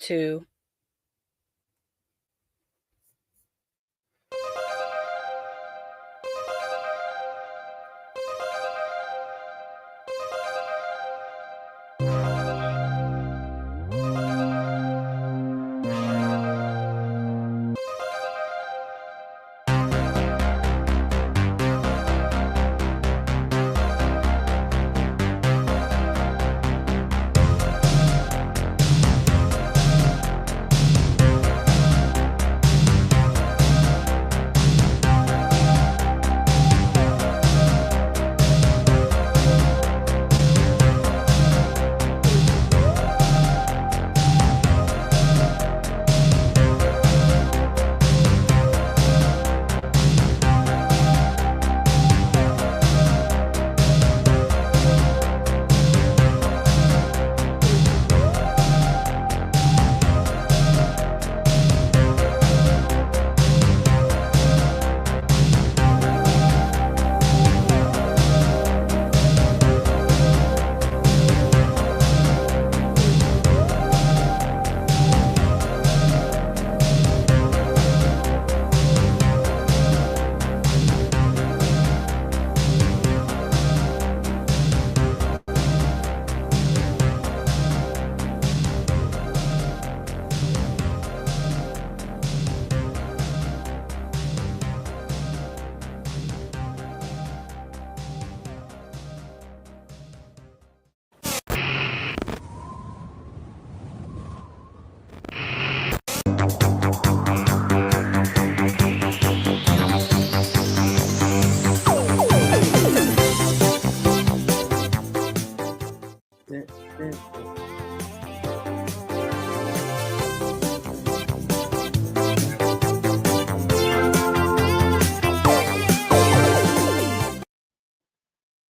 2.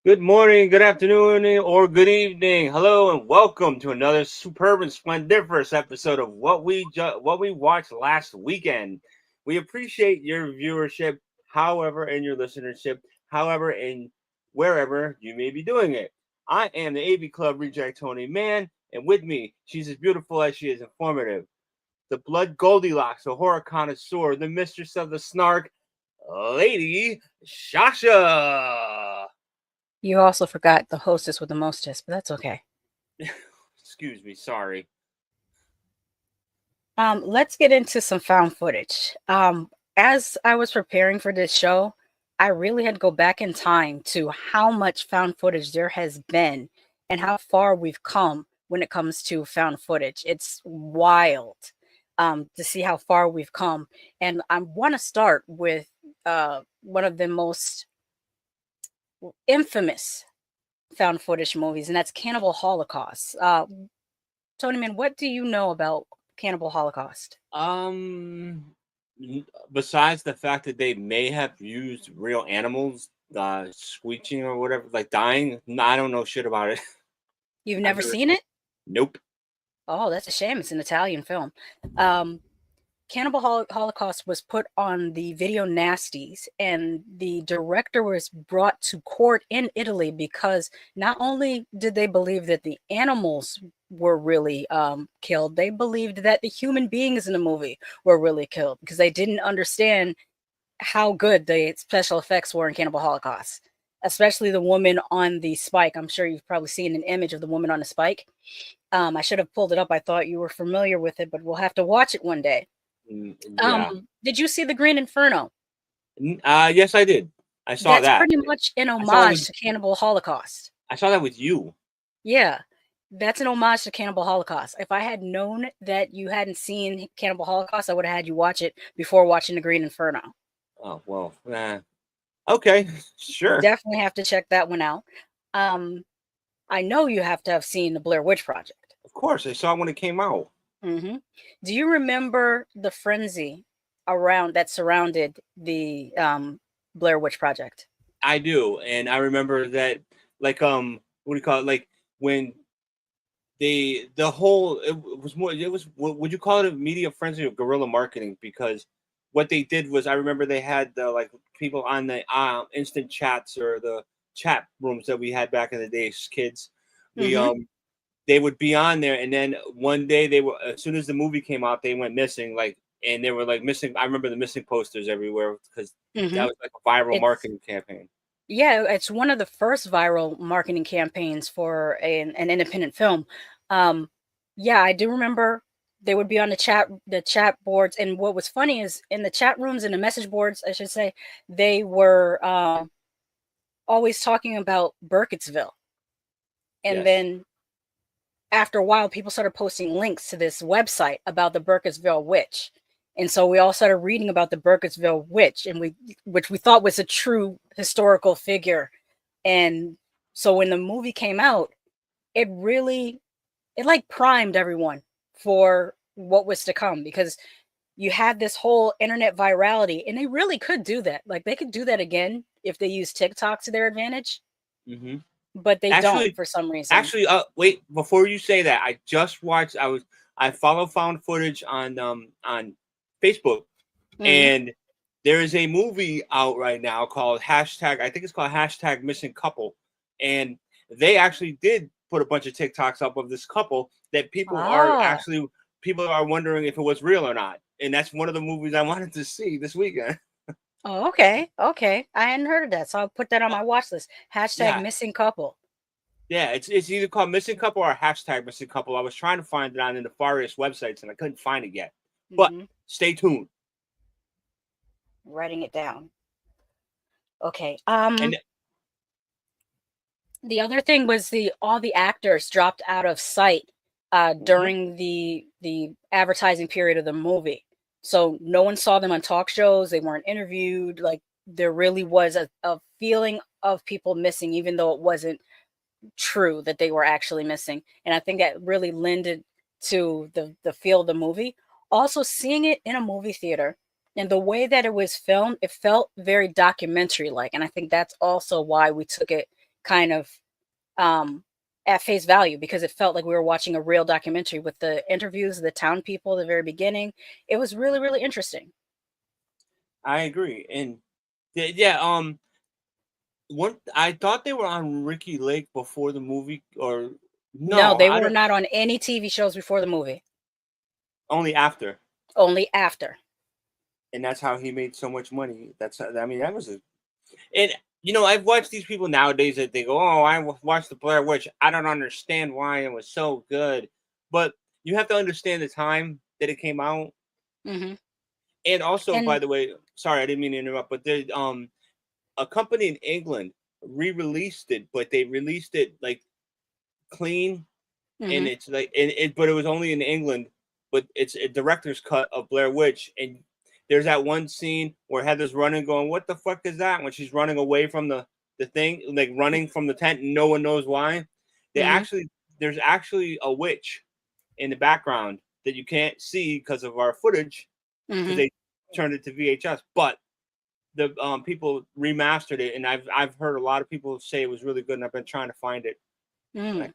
Good morning, good afternoon, or good evening. Hello, and welcome to another superb and splendiferous episode of what we watched last weekend. We appreciate your viewership, however, and your listenership, however, and wherever you may be doing it. I am the AV Club Reject TonyMan, and with me, she's as beautiful as she is informative. The Blood Goldilocks, the horror connoisseur, the mistress of the snark, Lady Shasha. You also forgot the hostess with the mostest, but that's okay. Excuse me, sorry. Let's get into some found footage. As I was preparing for this show, I really had to go back in time to how much found footage there has been and how far we've come when it comes to found footage. It's wild to see how far we've come. And I want to start with one of the most infamous found footage movies, and that's Cannibal Holocaust. TonyMan, what do you know about Cannibal Holocaust? Besides the fact that they may have used real animals, screeching or whatever, like dying, I don't know shit about it. You've never seen it? Nope. Oh, that's a shame. It's an Italian film. Cannibal Holocaust was put on the video nasties, and the director was brought to court in Italy because not only did they believe that the animals were really killed, they believed that the human beings in the movie were really killed because they didn't understand how good the special effects were in Cannibal Holocaust, especially the woman on the spike. I'm sure you've probably seen an image of the woman on the spike. I should have pulled it up. I thought you were familiar with it, but we'll have to watch it one day. Yeah. Did you see The Green Inferno? Yes, I did. I saw That's that. pretty much an homage to Cannibal Holocaust. I saw that with you. Yeah, that's an homage to Cannibal Holocaust. If I had known that you hadn't seen Cannibal Holocaust, I would have had you watch it before watching The Green Inferno. Oh, well, okay, sure. Definitely have to check that one out. I know you have to have seen The Blair Witch Project. Of course, I saw it when it came out. Mm-hmm. Do you remember the frenzy that surrounded the Blair Witch Project? I do, and I remember that, like, what do you call it? Like when it was would you call it a media frenzy or guerrilla marketing? Because what they did was, I remember they had the like people on the instant chats or the chat rooms that we had back in the day as kids. We they would be on there, and then one day they were, as soon as the movie came out, they went missing. Like, and they were like missing. I remember the missing posters everywhere because that was like a viral It's marketing campaign. yeah, it's one of the first viral marketing campaigns for an independent film. Yeah, I do remember they would be on the chat boards, and what was funny is in the chat rooms and the message boards, I should say, they were always talking about Burkittsville, and Yes. then after a while, people started posting links to this website about the Burkittsville witch. And so we all started reading about the Burkittsville witch, which we thought was a true historical figure. And so when the movie came out, it really, it like primed everyone for what was to come, because you had this whole internet virality, and they really could do that. Like they could do that again if they use TikTok to their advantage, Mm-hmm. but they don't Actually, for some reason. wait, before you say that, I just watched. I follow found footage on Facebook, Hmm. and there is a movie out right now called hashtag. I think it's called hashtag Missing Couple, and they actually did put a bunch of TikToks up of this couple that Ah. people are wondering if it was real or not, and that's one of the movies I wanted to see this weekend. Oh, okay. Okay. I hadn't heard of that. So I'll put that on my watch list. Hashtag Yeah, missing couple. yeah, it's either called Missing Couple or hashtag Missing Couple. I was trying to find it on the nefarious websites and I couldn't find it yet. But Hmm. stay tuned. Writing it down. Okay. And The other thing was the all the actors dropped out of sight mhm, during the advertising period of the movie. So no one saw them on talk shows. They weren't interviewed. Like there really was a feeling of people missing, even though it wasn't true that they were actually missing. And I think that really lended to the feel of the movie. Also, seeing it in a movie theater and the way that it was filmed, it felt very documentary like. And I think that's also why we took it kind of um at face value, because it felt like we were watching a real documentary with the interviews of the town people at the very beginning. It was really, really interesting. I agree. And yeah, one I thought they were on Ricky Lake before the movie, or No, no, they I were don't. not on any TV shows before the movie, Only after, only after. and that's how he made so much money. I mean, that was a. And I've watched these people nowadays that they go, "Oh, watched the Blair Witch. I don't understand why it was so good," but you have to understand the time that it came out. Hmm. And also, by And the way, sorry, I didn't mean to interrupt, but there, a company in England re-released it, but they released it like clean, and hmm. it's like, but it was only in England, but it's a director's cut of Blair Witch, and there's that one scene where Heather's running, going, "What the fuck is that?" When she's running away from the thing, like running from the tent, and no one knows why. They Hmm. actually, there's actually a witch in the background that you can't see because of our footage, because hmm. they turned it to VHS, but the people remastered it, and I've heard a lot of people say it was really good, and I've been trying to find it. Like,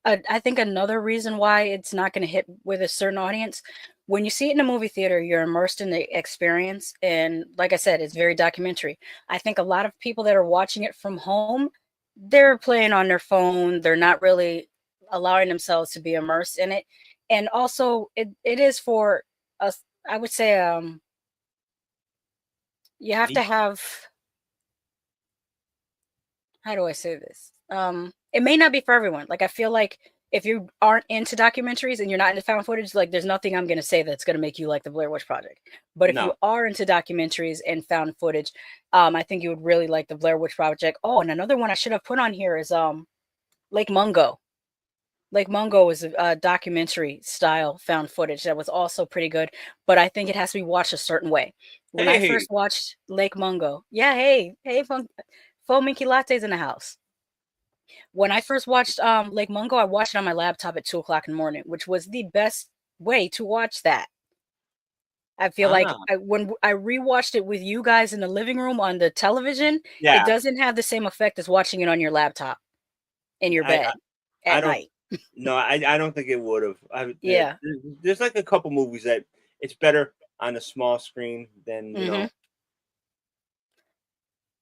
Mm. I think another reason why it's not going to hit with a certain audience, when you see it in a movie theater, you're immersed in the experience. And like I said, it's very documentary. I think a lot of people that are watching it from home, they're playing on their phone. They're not really allowing themselves to be immersed in it. And also, it is for us, I would say, you have to niche? have, how do I say this? It may not be for everyone. Like I feel like if you aren't into documentaries and you're not into found footage, like there's nothing I'm gonna say that's gonna make you like the Blair Witch Project. But if you No. are into documentaries and found footage, I think you would really like the Blair Witch Project. Oh, and another one I should have put on here is Lake Mungo. Lake Mungo is a documentary style found footage that was also pretty good, but I think it has to be watched a certain way. When I Hey, first watched Lake Mungo, yeah, hey, faux Minky Lattes in the house. When I first watched Lake Mungo, I watched it on my laptop at 2 o'clock in the morning, which was the best way to watch that. I feel like ah, when I rewatched it with you guys in the living room on the television, it yeah. doesn't have the same effect as watching it on your laptop in your I I, bed I at don't. night. No, I don't think it would have. Yeah. There's like a couple movies that it's better on a small screen than Hmm.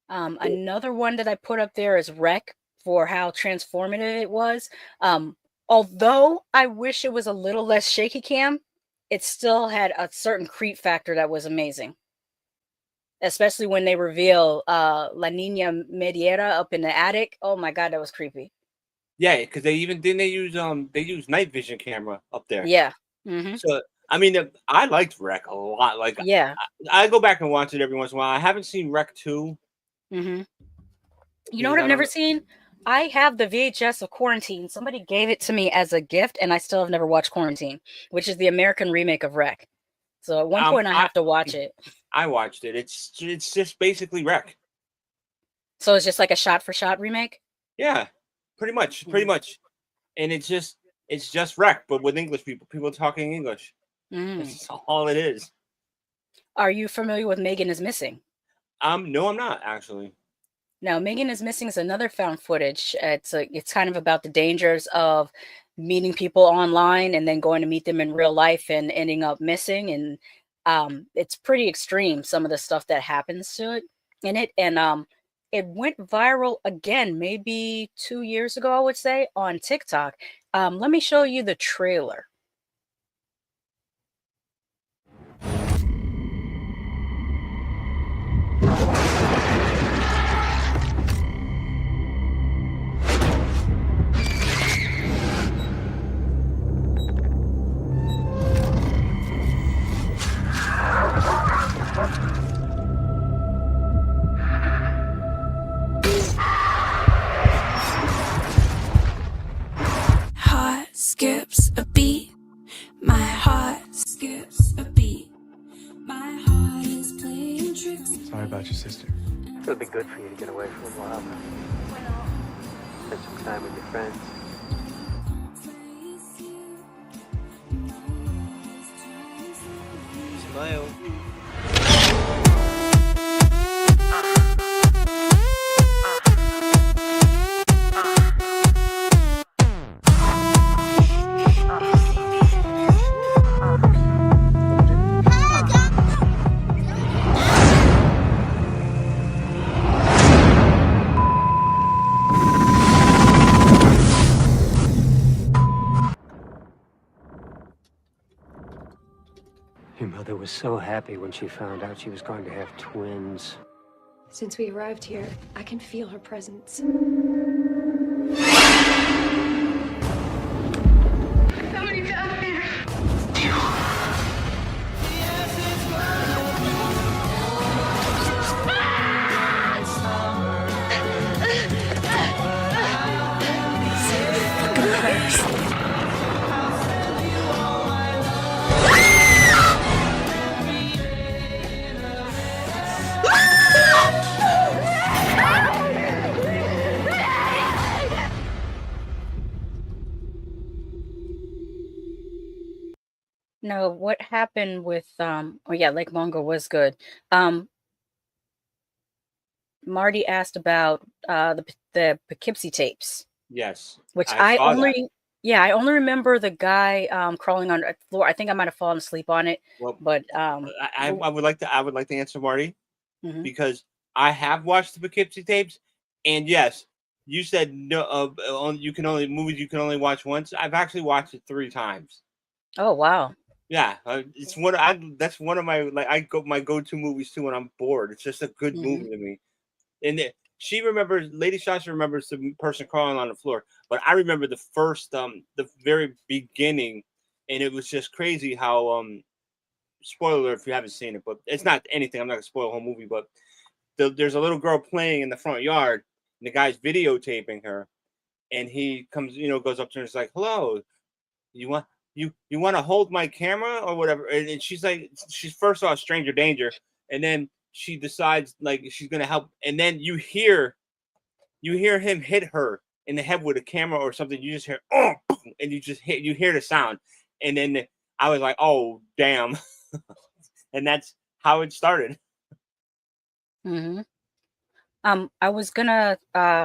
Another one that I put up there is Wreck, for how transformative it was. Um, Although I wish it was a little less shaky cam, it still had a certain creep factor that was amazing. Especially when they reveal La Nina Mediera up in the attic. Oh my god, that was creepy. Yeah, because they use night vision camera up there. Yeah. Mm-hmm. So I mean, I liked Wreck a lot. Like Yeah. I go back and watch it every once in a while. I haven't seen Wreck 2 Mm-hmm. You know because what I I've don't never know. seen? I have the VHS of Quarantine. Somebody gave it to me as a gift, and I still have never watched Quarantine, which is the American remake of Wreck. So at one point, I I have to watch it. I watched it. It's just basically Wreck. So it's just like a shot-for-shot remake. Yeah, pretty much. And it's just Wreck, but with English people talking English. Mm. That's all it is. Are you familiar with Megan is Missing? No, I'm not actually. Now, Megan is Missing is another found footage. It's kind of about the dangers of meeting people online and then going to meet them in real life and ending up missing. And it's pretty extreme, some of the stuff that happens to it in it. And it went viral again, maybe 2 years ago, I would say, on TikTok. Let me show you the trailer. Heart skips a beat. My heart skips a beat. My heart is playing tricks. Sorry about your sister. It would be good for you to get away for a while. Spend some time with your friends. Smile. Your mother was so happy when she found out she was going to have twins. Since we arrived here, I can feel her presence. Somebody's out there. No, what happened with oh yeah, Lake Mungo was good. Um Marty asked about the Poughkeepsie tapes, Yes, which I I saw that. only yeah, I only remember the guy crawling on the floor. I think I might have fallen asleep on it, Well, but I would like to answer Marty mhm. because I have watched the Poughkeepsie tapes, and yes, you said no. You can only movies you can only watch once. I've actually watched it 3 times. Oh wow. Yeah, it's that's one of my my go-to movies too when I'm bored. It's just a good Mhm. movie to me. And she remembers, Lady Shasha remembers the person crawling on the floor, but I remember the very beginning, and it was just crazy how spoiler if you haven't seen it, but it's not anything. I'm not gonna spoil the whole movie, but there's a little girl playing in the front yard, and the guy's videotaping her, and he comes, goes up to her and is like, "Hello, you want you want to hold my camera or whatever?" And she's like, she's first off stranger danger, and then she decides like she's gonna help, and then you hear him hit her in the head with a camera or something. You just hear oh, and you hear the sound, and then I was like, oh damn, and that's how it started. Mhm. I was gonna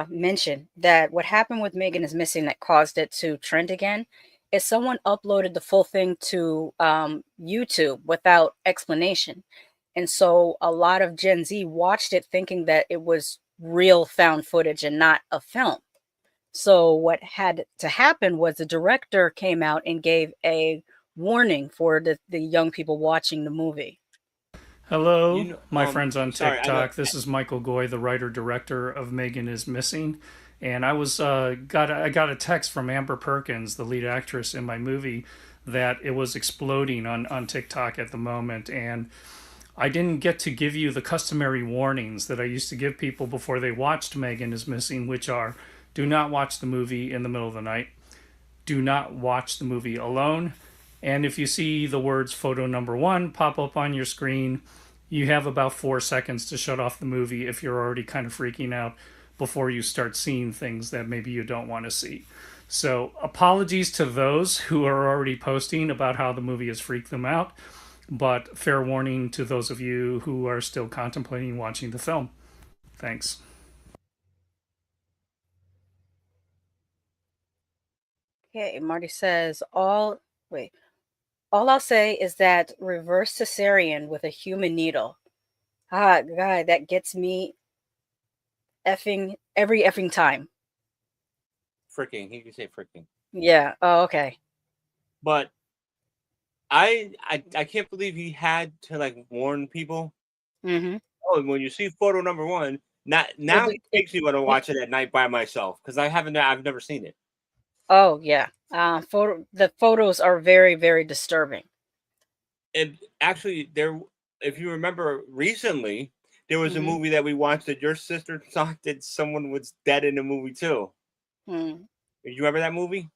mention that what happened with Megan is Missing that caused it to trend again is someone uploaded the full thing to YouTube without explanation. And so a lot of Gen Z watched it thinking that it was real found footage and not a film. So what had to happen was the director came out and gave a warning for the young people watching the movie. Hello, my friends on sorry, I know. TikTok. This is Michael Goy, the writer director of Megan is Missing, and I got a text from Amber Perkins, the lead actress in my movie, that it was exploding on TikTok at the moment, and I didn't get to give you the customary warnings that I used to give people before they watched Megan is Missing, which are: do not watch the movie in the middle of the night, do not watch the movie alone, and if you see the words photo number 1 pop up on your screen, you have about 4 seconds to shut off the movie if you're already kind of freaking out before you start seeing things that maybe you don't want to see. So, apologies to those who are already posting about how the movie has freaked them out, but fair warning to those of you who are still contemplating watching the film. Thanks. Okay, Marty says all I'll say is that reverse cesarean with a human needle. Ah, God, that gets me every effing time. Freaking, he can say freaking. Yeah. Oh, okay. But I can't believe he had to like warn people. Mm-hmm. Oh, when you see photo number 1, now it makes me want to watch it at night by myself because I've never seen it. Oh yeah. The photos are very, very disturbing. And actually, if you remember recently, there was a Mm-hmm. movie that we watched that your sister thought that someone was dead in the movie too. Hmm. Do you remember that movie?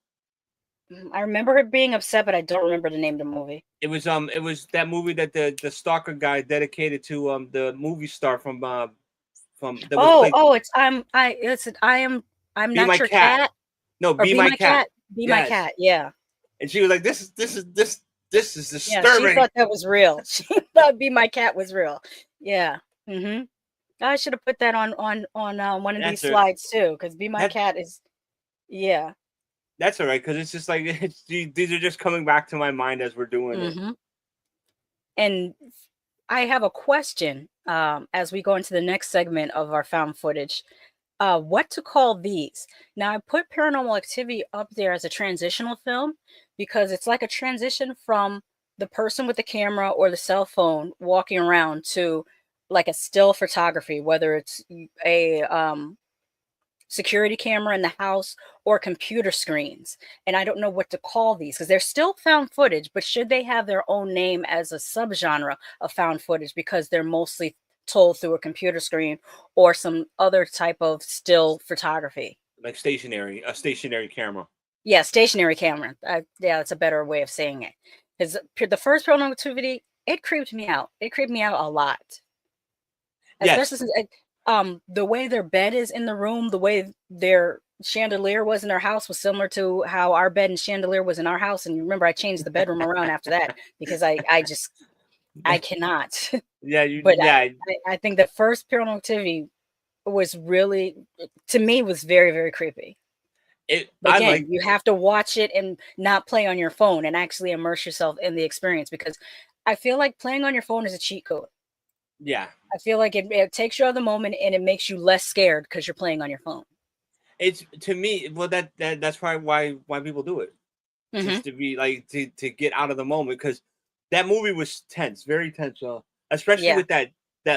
I remember her being upset, but I don't remember the name of the movie. It was that movie that the stalker guy dedicated to the movie star from that was played. I'm Be not My your Cat. cat. No, Or Be My Cat. Be my Yes. cat. Yeah. And she was like, this is Yeah. She disturbing. thought that was real. She thought Be My Cat was real. Yeah. Mm-hmm. I should have put that on one of these That's her. slides too, because Be My Cat is, yeah. That's all right, because it's just like these are just coming back to my mind as we're doing it. Mm-hmm. And I have a question as we go into the next segment of our found footage. What to call these? Now, I put Paranormal Activity up there as a transitional film because it's like a transition from the person with the camera or the cell phone walking around to like a still photography, whether it's a security camera in the house or computer screens. And I don't know what to call these because they're still found footage, but should they have their own name as a subgenre of found footage because they're mostly told through a computer screen or some other type of still photography? Like a stationary camera. Yeah, stationary camera. Yeah, that's a better way of saying it. Because the first Paranormal Activity, it creeped me out. It creeped me out a lot. Yes. Especially since the way their bed is in the room, the way their chandelier was in their house was similar to how our bed and chandelier was in our house. And remember, I changed the bedroom around after that because I cannot. Yeah, I think the first Paranormal Activity was really, to me, was very, very creepy. But again, you have to watch it and not play on your phone and actually immerse yourself in the experience, because I feel like playing on your phone is a cheat code. Yeah. I feel like it takes you out of the moment and it makes you less scared because you're playing on your phone. It's, to me, well, that's probably why people do it. Mm-hmm. Just to be like to get out of the moment, because that movie was tense, very tense, especially with that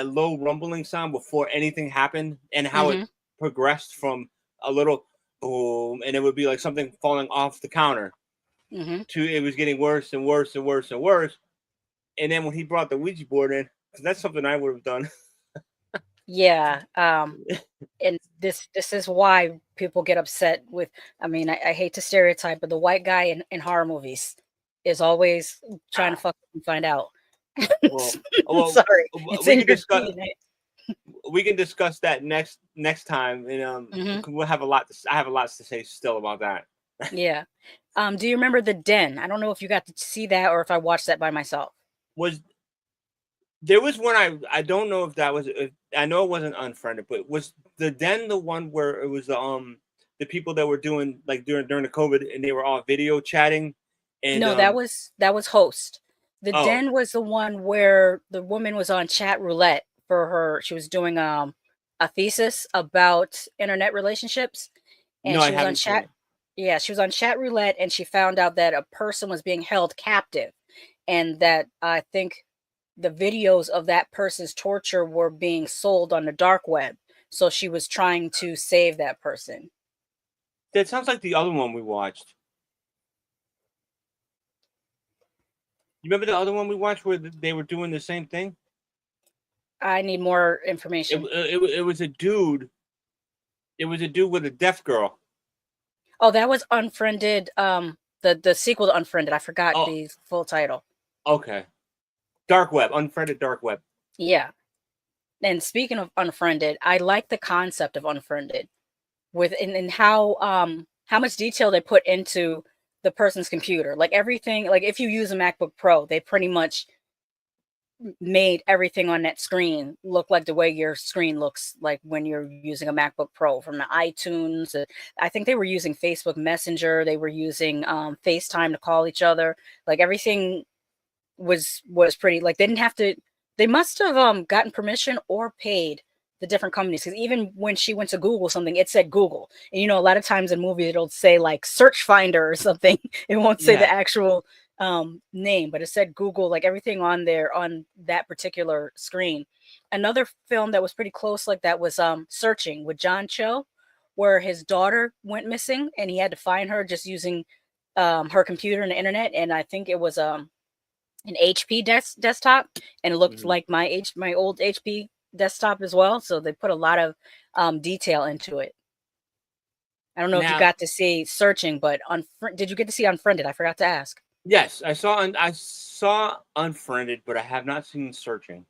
low rumbling sound before anything happened, and how it progressed from a little boom, and it would be like something falling off the counter, to it was getting worse and worse and worse and worse. And then when he brought the Ouija board in, because that's something I would have done. Yeah. And this is why people get upset with, I mean, I hate to stereotype, but the white guy in horror movies is always trying to fuck and find out. Well, sorry. It's in your DNA. We can discuss that next time, and we'll have a lot. I have a lot to say still about that. Yeah. Do you remember The Den? I don't know if you got to see that or if I watched that by myself. There was one I don't know if that was. I know it wasn't Unfriended, but was The Den the one where it was the people that were doing like during the COVID and they were all video chatting? And no, that was Host. The Den was the one where the woman was on chat roulette for her. She was doing a thesis about internet relationships, and No, I she was on haven't seen chat. it. Yeah, she was on chat roulette, and she found out that a person was being held captive, and that I think the videos of that person's torture were being sold on the dark web. So she was trying to save that person. That sounds like the other one we watched. You remember the other one we watched where they were doing the same thing? I need more It, information. it was a dude. It was a dude with a deaf girl. Oh, that was Unfriended. The sequel to Unfriended. I forgot Oh, the full title. okay. Dark web, unfriended dark web. Yeah. And speaking of Unfriended, I like the concept of Unfriended with and how much detail they put into the person's computer. Like everything, like if you use a MacBook Pro, they pretty much made everything on that screen look like the way your screen looks like when you're using a MacBook Pro, from the iTunes. I think they were using Facebook Messenger. They were using FaceTime to call each other. Like everything was pretty, like they didn't have to, they must have gotten permission or paid the different companies, because even when she went to Google something, it said Google. And you know, a lot of times in movies it'll say like search finder or something. It won't say the Yeah. actual name, but it said Google, like everything on there on that particular screen. Another film that was pretty close like that was Searching with John Cho, where his daughter went missing and he had to find her just using her computer and the internet. And I think it was an HP desktop, and it looked like my old HP desktop as well. So they put a lot of detail into it. I don't know if you Now, got to see Searching, but did you get to see Unfriended? I forgot to ask. yes, I saw unfriended, but I have not seen searching.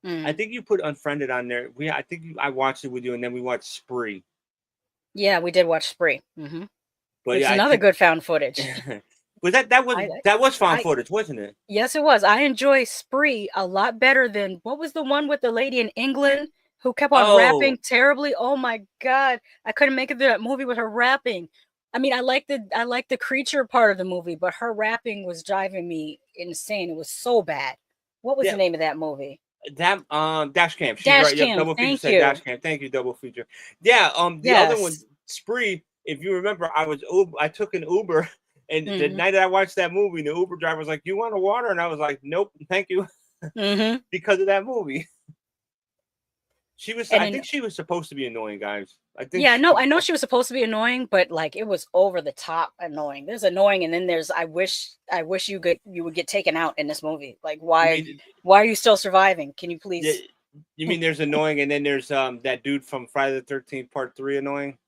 I Mm. think you put unfriended on there. I think I watched it with you, and then we watched Spree. Yeah, we did watch Spree. But It's yeah, I another think good found footage. but I, that was found I footage, wasn't it? Yes, it was. I enjoy Spree a lot better than, what was the one with the lady in England who kept on Oh, rapping terribly? Oh my god, I couldn't make it through that movie with her rapping. I mean, I like the creature part of the movie, but her rapping was driving me insane. It was so bad. What was the yeah, name of that movie? that dash cam. She's Dash right. Yep, Cam. double feature Thank said dash you. cam. Thank you, double feature. Yeah, the other one, Yes. Spree. If you remember, I took an Uber, and the Mhm. night that I watched that movie, the Uber driver was like, "You want a water?" And I was like, "Nope, thank you," Mhm. because of that movie. She was. And I then think she was supposed to be annoying, guys. I think yeah, she. no, I know she was supposed to be annoying, but like it was over the top annoying. There's annoying, and then there's I wish you would get taken out in this movie. Like You mean why are you still surviving? Can you yeah, please? you mean there's annoying, and then there's that dude from Friday the 13th Part 3 annoying.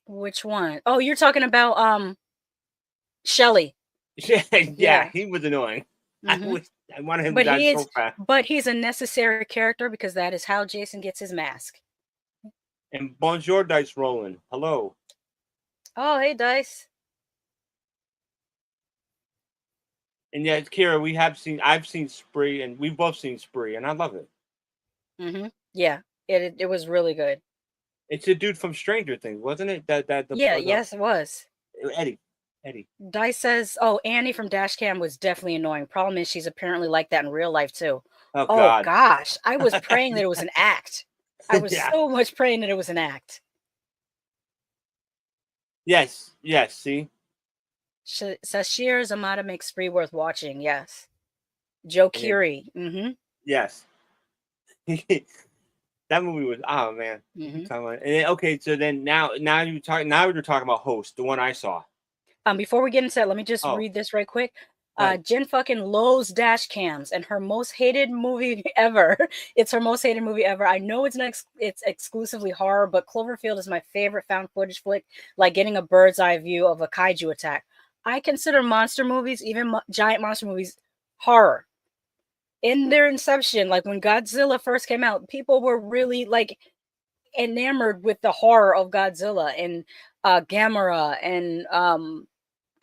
Which one? Oh, you're talking about Shelly. Yeah, yeah, Yeah. he was annoying. Hmm. I wanted him to But die so fast. he's a necessary character because that is how Jason gets his mask. And bonjour, dice rolling. Hello. Oh, hey Dice. And yeah, Kira, I've seen Spree, and we've both seen Spree, and I love it. Yeah, it was really good. It's a dude from Stranger Things, wasn't it? Yeah, The yes, it was. Eddie. Eddie. Dice says, "Oh, Annie from Dashcam was definitely annoying. Problem is, she's apparently like that in real life too." Oh Oh God. gosh, I was praying that it was an act. I was Yeah. so much praying that it was an act. Yes. Yes. See. Sashir Zamata makes Spree worth watching. Yes, Joe And then, Keery. Mm-hmm. yes. That movie was man. Mm-hmm. And then, okay, so then now you're talking about Host, the one I saw. Before we get into that, let me just Oh, read this right quick. right. Jen fucking loathes dash cams, and her most hated movie ever. It's her most hated movie ever. I know it's it's exclusively horror, but Cloverfield is my favorite found footage flick, like getting a bird's eye view of a kaiju attack. I consider monster movies, even giant monster movies, horror. In their inception, like when Godzilla first came out, people were really like enamored with the horror of Godzilla and Gamera and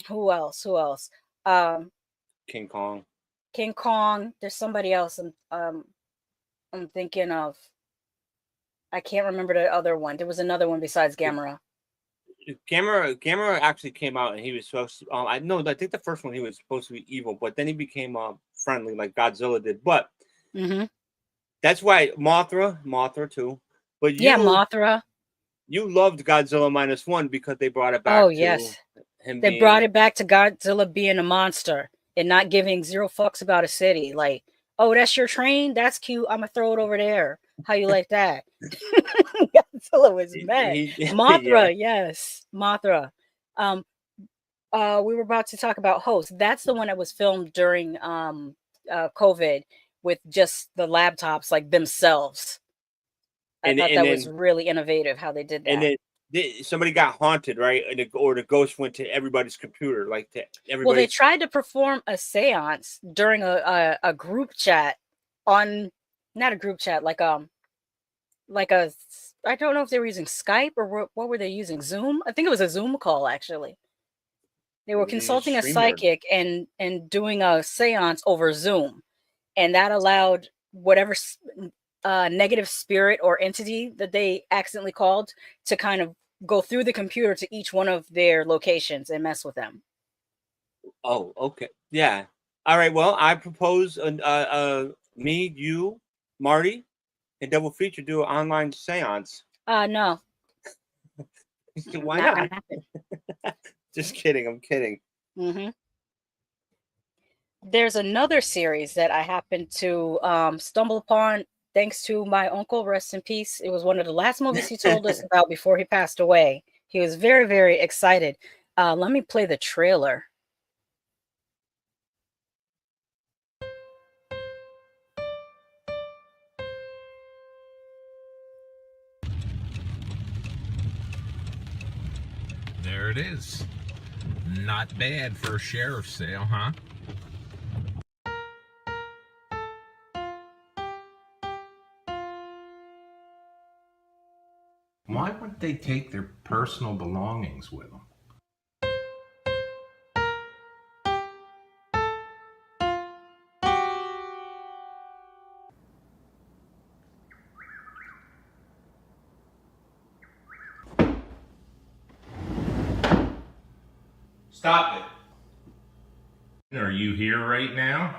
who else? Who else? Um, King Kong. King Kong. There's somebody else I'm thinking of. I can't remember the other one. There was another one besides Gamera. Gamera actually came out, and he was supposed to, I know, I think the first one he was supposed to be evil, but then he became friendly like Godzilla did. But Mm-hmm. that's why Mothra too. But Yeah, Mothra. you loved Godzilla -1 because they brought it back Oh to yes, him they being brought it back to Godzilla being a monster and not giving zero fucks about a city. Like, oh, that's your train? That's cute. I'm gonna throw it over there. How you like that? Godzilla was mad. yeah. Mothra, yes, Mothra. Um, we were about to talk about Host. That's the one that was filmed during COVID with just the laptops like themselves. I And thought and that was then really innovative how they did and that. then somebody got haunted, right? Or the ghost went to everybody's computer, like to Well, they everybody's. tried to perform a seance during a group chat on, not a group chat, like a, I don't know if they were using Skype or what were they using? Zoom? I think it was a Zoom call actually. They were Maybe they used consulting a StreamYard. psychic and doing a seance over Zoom, and that allowed whatever negative spirit or entity that they accidentally called to kind of go through the computer to each one of their locations and mess with them. Oh, okay, yeah. All right. Well, I propose me, you, Marty, and Double Feature do an online seance. No, Why not not? gonna happen. Just kidding. I'm kidding. Hmm. There's another series that I happened to stumble upon thanks to my uncle, rest in peace. It was one of the last movies he told us about before he passed away. He was very, very excited. Let me play the trailer. There it is. Not bad for a sheriff's sale, huh? Why wouldn't they take their personal belongings with them? Stop it. Are you here right now?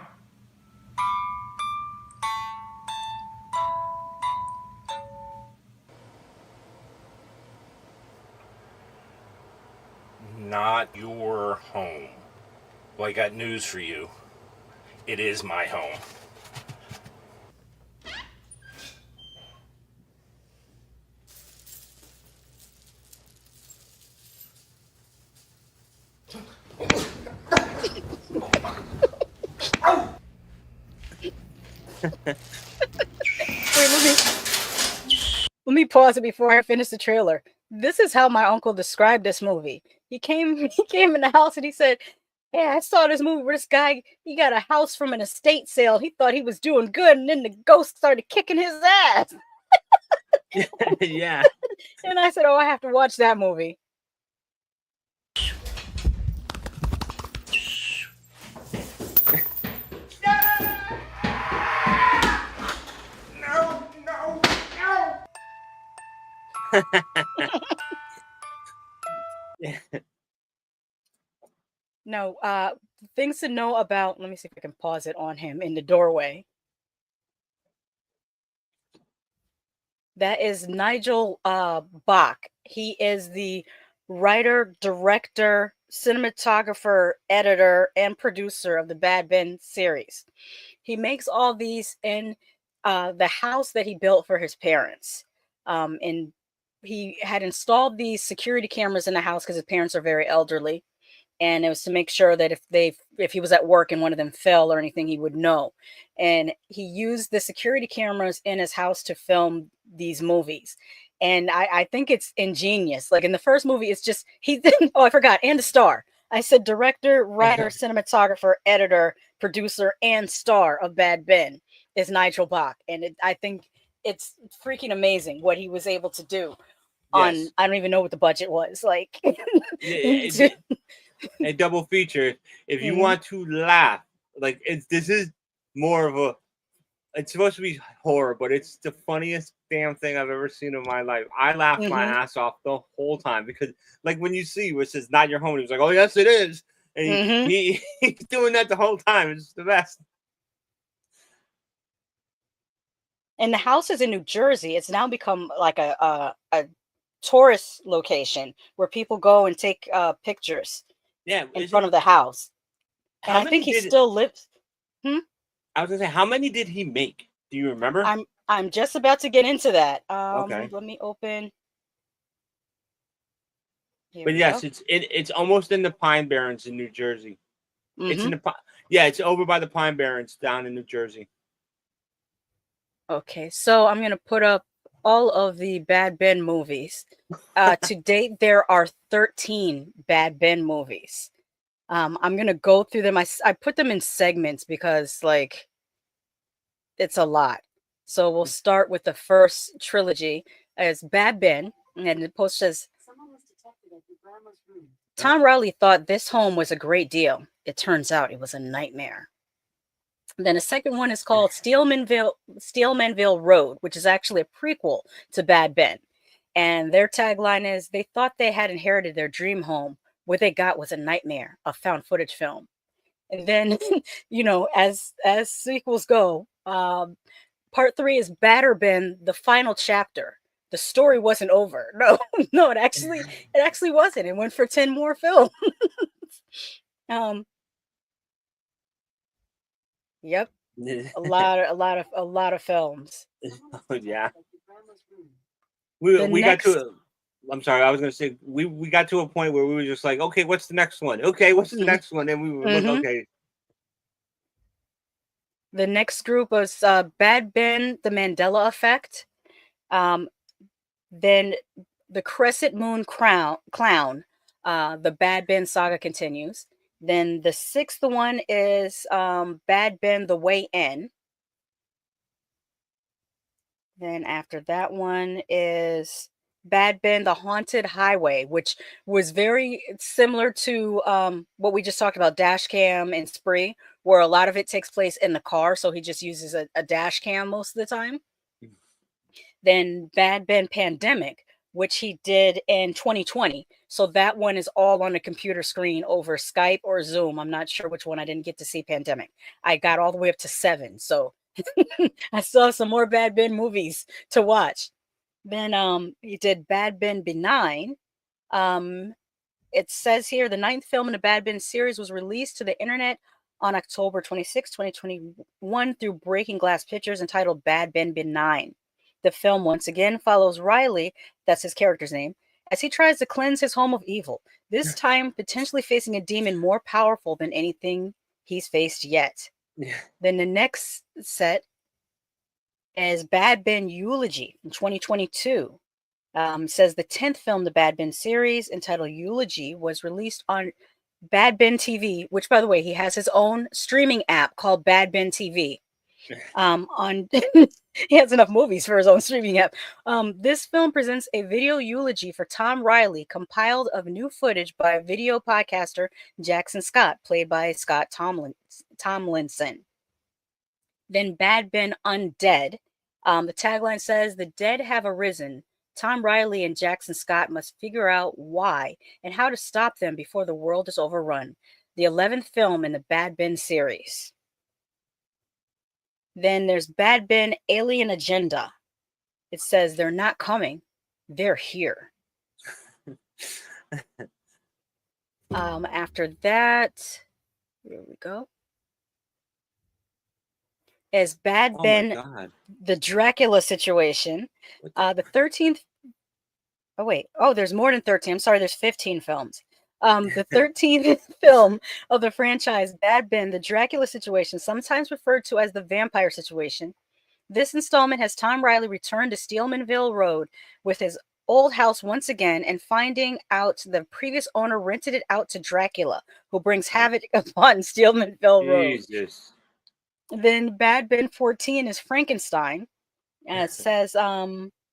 Not your home. Well, I got news for you. It is my home. Wait, let me pause it before I finish the trailer. This is how my uncle described this movie. He came he came in the house and he said, "Yeah, I saw this movie where this guy, he got a house from an estate sale. He thought he was doing good, and then the ghost started kicking his ass." Yeah. And I said, "Oh, I have to watch that movie." No, things to know about. Let me see if I can pause it on him in the doorway. That is Nigel Bach. He is the writer, director, cinematographer, editor, and producer of the Bad Ben series. He makes all these in the house that he built for his parents. And he had installed these security cameras in the house because his parents are very elderly, and it was to make sure that if he was at work and one of them fell or anything, he would know. And he used the security cameras in his house to film these movies, and I think it's ingenious. Like in the first movie, it's just he oh, I forgot, and the star. I said director, writer, cinematographer, editor, producer, and star of Bad Ben is Nigel Bach, and I think it's freaking amazing what he was able to do on, Yes. I don't even know what the budget was like. Yeah. A double feature. If you Mhm. want to laugh, like this is more of a. It's supposed to be horror, but it's the funniest damn thing I've ever seen in my life. I laughed my ass off the whole time because, like, when you see where it says "not your home," he was like, "Oh yes, it is," and he's doing that the whole time. It's the best. And the house is in New Jersey. It's now become like a tourist location where people go and take pictures Yeah, in front of the house. And I think he still lives. I was gonna say, how many did he make? Do you remember? I'm just about to get into that. Okay. Let me open. Here But we yes, go. it's almost in the Pine Barrens in New Jersey. It's in the it's over by the Pine Barrens down in New Jersey. Okay, so I'm gonna put up all of the Bad Ben movies. To date, there are 13 Bad Ben movies. I'm gonna go through them. I put them in segments because like it's a lot. So we'll start with the first trilogy as Bad Ben, and the post says Tom Riley thought this home was a great deal. It turns out it was a nightmare. Then a second one is called Steelmanville Road, which is actually a prequel to Bad Ben. And their tagline is they thought they had inherited their dream home. What they got was a nightmare, a found footage film. And then, as sequels go, part 3 is Badder Ben, the final chapter. The story wasn't over. No, no, it actually wasn't. It went for 10 more films. Yep. A lot of films. Yeah. We got to I'm sorry, I was gonna say we got to a point where we were just like, okay, what's the next one? Okay, what's the next one? And we were like, okay. The next group was Bad Ben, The Mandela Effect. Then The Crescent Moon Clown. The Bad Ben saga continues. Then the sixth one is Bad Ben, The Way In. Then after that one is Bad Ben, The Haunted Highway, which was very similar to what we just talked about, dash cam and Spree, where a lot of it takes place in the car. So he just uses a dash cam most of the time. Then Bad Ben Pandemic, which he did in 2020. So that one is all on a computer screen over Skype or Zoom. I'm not sure which one. I didn't get to see Pandemic. I got all the way up to 7. So I still have some more Bad Ben movies to watch. Then he did Bad Ben Benign. It says here the 9th film in the Bad Ben series was released to the internet on October 26, 2021 through Breaking Glass Pictures, entitled Bad Ben Benign. The film once again follows Riley, that's his character's name, as he tries to cleanse his home of evil, this time potentially facing a demon more powerful than anything he's faced yet. Then the next set is Bad Ben Eulogy in 2022. Says the 10th film, the Bad Ben series, entitled Eulogy, was released on Bad Ben TV, which, by the way, he has his own streaming app called Bad Ben TV. He has enough movies for his own streaming app. This film presents a video eulogy for Tom Riley, compiled of new footage by video podcaster Jackson Scott, played by Scott Tomlinson. Then Bad Ben Undead. The tagline says, "The dead have arisen. Tom Riley and Jackson Scott must figure out why and how to stop them before the world is overrun." The 11th film in the Bad Ben series. Then there's Bad Ben Alien Agenda. It says they're not coming, they're here. After that, here we go, is Bad Ben, The Dracula Situation. The 13th. Oh, wait. Oh, there's more than 13. I'm sorry, there's 15 films. The 13th film of the franchise, Bad Ben, The Dracula Situation, sometimes referred to as The Vampire Situation. This installment has Tom Riley return to Steelmanville Road with his old house once again and finding out the previous owner rented it out to Dracula, who brings havoc upon Steelmanville Road. Jesus. Then Bad Ben 14 is Frankenstein. It says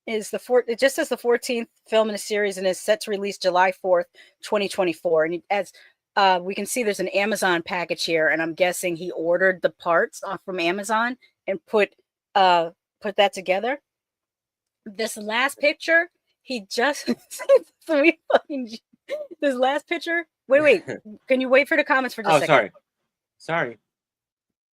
it just says the 14th film in the series and is set to release July 4th, 2024. And as we can see, there's an Amazon package here, and I'm guessing he ordered the parts from Amazon and put that together. This last picture, he just this last picture. Wait. Can you wait for the comments for just a second? Sorry.